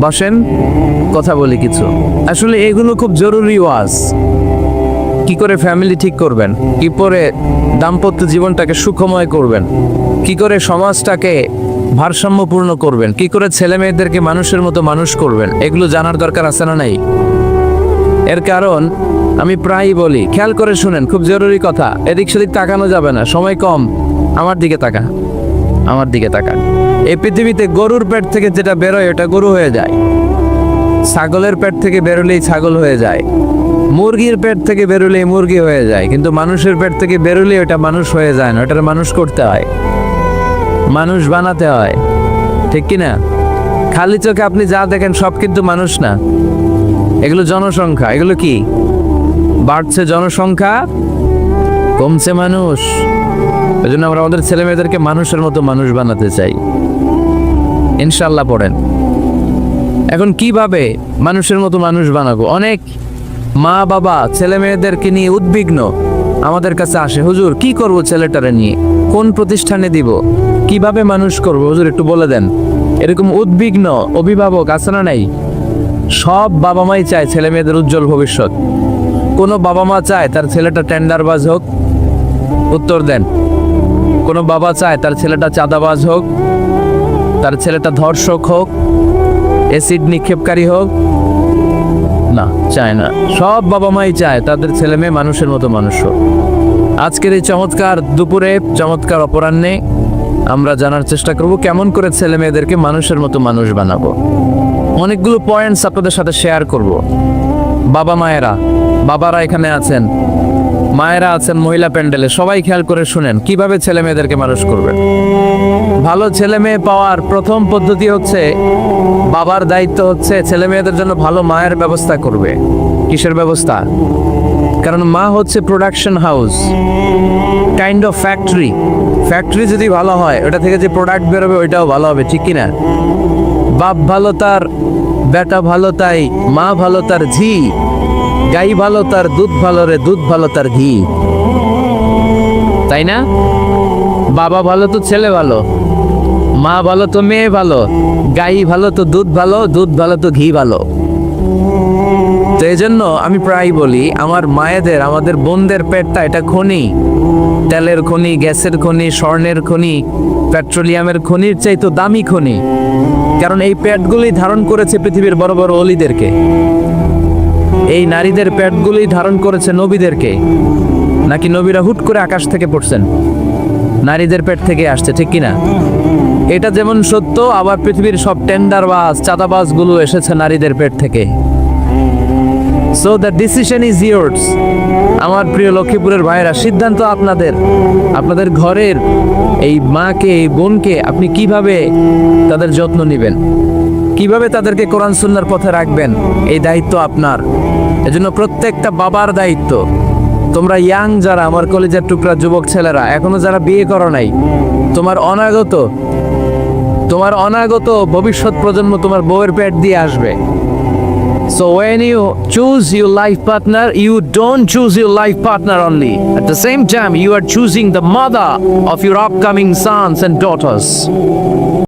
A: বসেন, কথা বলি কিছু। আসলে এগুলো খুব জরুরি ওয়াজ। কি করে ফ্যামিলি ঠিক করবেন, কি করে দাম্পত্য জীবনটাকে সুখময় করবেন, কি করে সমাজটাকে ভারসাম্যপূর্ণ করবেন, কি করে ছেলে মেয়েদেরকে মানুষের মতো মানুষ করবেন, এগুলো জানার দরকার আছে না নাই? এর কারণ আমি প্রায়ই বলি, খেয়াল করে শুনেন, খুব জরুরি কথা। এদিক সেদিক তাকানো যাবে না, সময় কম। আমার দিকে তাকা, আমার দিকে তাকা। এই পৃথিবীতে গরুর পেট থেকে যেটা বেরোয় ওটা গরু হয়ে যায়, ছাগলের পেট থেকে বেরোলেই ছাগল হয়ে যায়, মুরগির পেট থেকে বেরোলেই মুরগি হয়ে যায়, কিন্তু মানুষের পেট থেকে বেরোলেই ওটা মানুষ হয়ে যায় না। ওটার মানুষ করতে হয়, মানুষ বানাতে হয়। ঠিক কি না? খালি চোখে আপনি যা দেখেন সব কিন্তু মানুষ না, এগুলো জনসংখ্যা। এগুলো কি? বাড়ছে জনসংখ্যা, কমছে মানুষ। ওই জন্য আমরা আমাদের ছেলে মেয়েদেরকে মানুষের মতো মানুষ বানাতে চাই। ইনশাল্লাহ পড়েন। এখন কিভাবে মানুষের মতো মানুষ বানাবো? অনেক মা বাবা ছেলে মেয়েদেরকে নিয়ে উদ্বিগ্ন, আমাদের কাছে আসে, হুজুর কি করব ছেলেটারে নিয়ে, কোন প্রতিষ্ঠানে দিব, কিভাবে মানুষ করব হুজুর একটু বলে দেন। এরকম উদ্বিগ্ন অভিভাবক আছে না নাই? সব বাবা মাই চায় ছেলে মেয়েদের উজ্জ্বল ভবিষ্যৎ। কোনো বাবা মা চায় তার ছেলেটা টেন্ডারবাজ হোক? উত্তর দেন। কোনো বাবা চায় তার ছেলেটা চাঁদাবাজ হোক, তার ছেলেটা ধর্ষক হোক, অ্যাসিড নিক্ষেপকারী হোক? না, চায় না। সব বাবা মাই চায় তাদের ছেলে মেয়ে মানুষের মতো মানুষ হোক। আজকের এই চমৎকার দুপুরে, চমৎকার অপরাহ্নে আমরা জানার চেষ্টা করব কেমন করে ছেলে মেয়েদেরকে মানুষের মতো মানুষ বানাবো। অনেকগুলো পয়েন্টস আপনাদের সাথে শেয়ার করব। বাবা মায়েরা, বাবারা এখানে আছেন, মায়েরা আছেন মহিলা প্যান্ডেলে, সবাই খেয়াল করে শুনেন কিভাবে ছেলে মেয়েদেরকে মানুষ করবেন। ভালো ছেলে মেয়ে পাওয়ার প্রথম পদ্ধতি হচ্ছে, বাবার দায়িত্ব হচ্ছে ছেলে মেয়েদের জন্য ভালো মায়ের ব্যবস্থা করবে। কিসের ব্যবস্থা? কারণ মা হচ্ছে production house, kind of factory. Factory যদি ভালো হয়, ওটা থেকে যে প্রোডাক্ট বেরোবে ওইটাও ভালো হবে। ঠিক কিনা? বাপ ভালো তার বেটা ভালো, তাই মা ভালো তার ঝি, গাই ভালো তার দুধ ভালো রে, দুধ ভালো তার ঘি। তাই না? বাবা ভালো তো ছেলে ভালো, মা ভালো তো মেয়ে ভালো, গাই ভালো তো দুধ ভালো, দুধ ভালো তো ঘি ভালো। তো এই জন্য আমি প্রায় বলি, আমার মায়েদের, আমাদের বোনদের পেটটা এটা খনি, তেলের খনি, গ্যাসের খনি, স্বর্ণের খনি, পেট্রোলিয়ামের খনির চাইতো দামি খনি। কারণ এই পেটগুলি ধারণ করেছে পৃথিবীর বড় বড় অলিদেরকে। এই নারীদের পেটগুলি ধারণ করেছে নবীদেরকে। নাকি নবীরা হুট করে আকাশ থেকে পড়ছেন? নারীদের পেট থেকে আসছে। ঠিক কিনা? এটা যেমন সত্য, আবার পৃথিবীর সব টেন্ডারবাজ, চাঁদাবাজ গুলো এসেছে নারীদের পেট থেকে। So the decision is yours. আমার প্রিয় লক্ষ্মীপুরের ভাইরা, সিদ্ধান্ত আপনাদের। আপনাদের ঘরের এই মাকে, এই বোনকে আপনি কিভাবে তাদের যত্ন নেবেন, কিভাবে তাদেরকে কোরআন সুন্নাহর পথে রাখবেন, এই দায়িত্ব আপনার। এজন্য প্রত্যেকটা বাবার দায়িত্ব, তোমরা ইয়াং যারা, আমার কলেজের টুকরা যুবক ছেলেরা, এখনো যারা বিয়ে করো নাই, তোমার অনাগত ভবিষ্যৎ প্রজন্ম তোমার বউয়ের পেট দিয়ে আসবে। So when you choose your life partner, you don't choose your life partner only. At the same time, you are choosing the mother of your upcoming sons and daughters.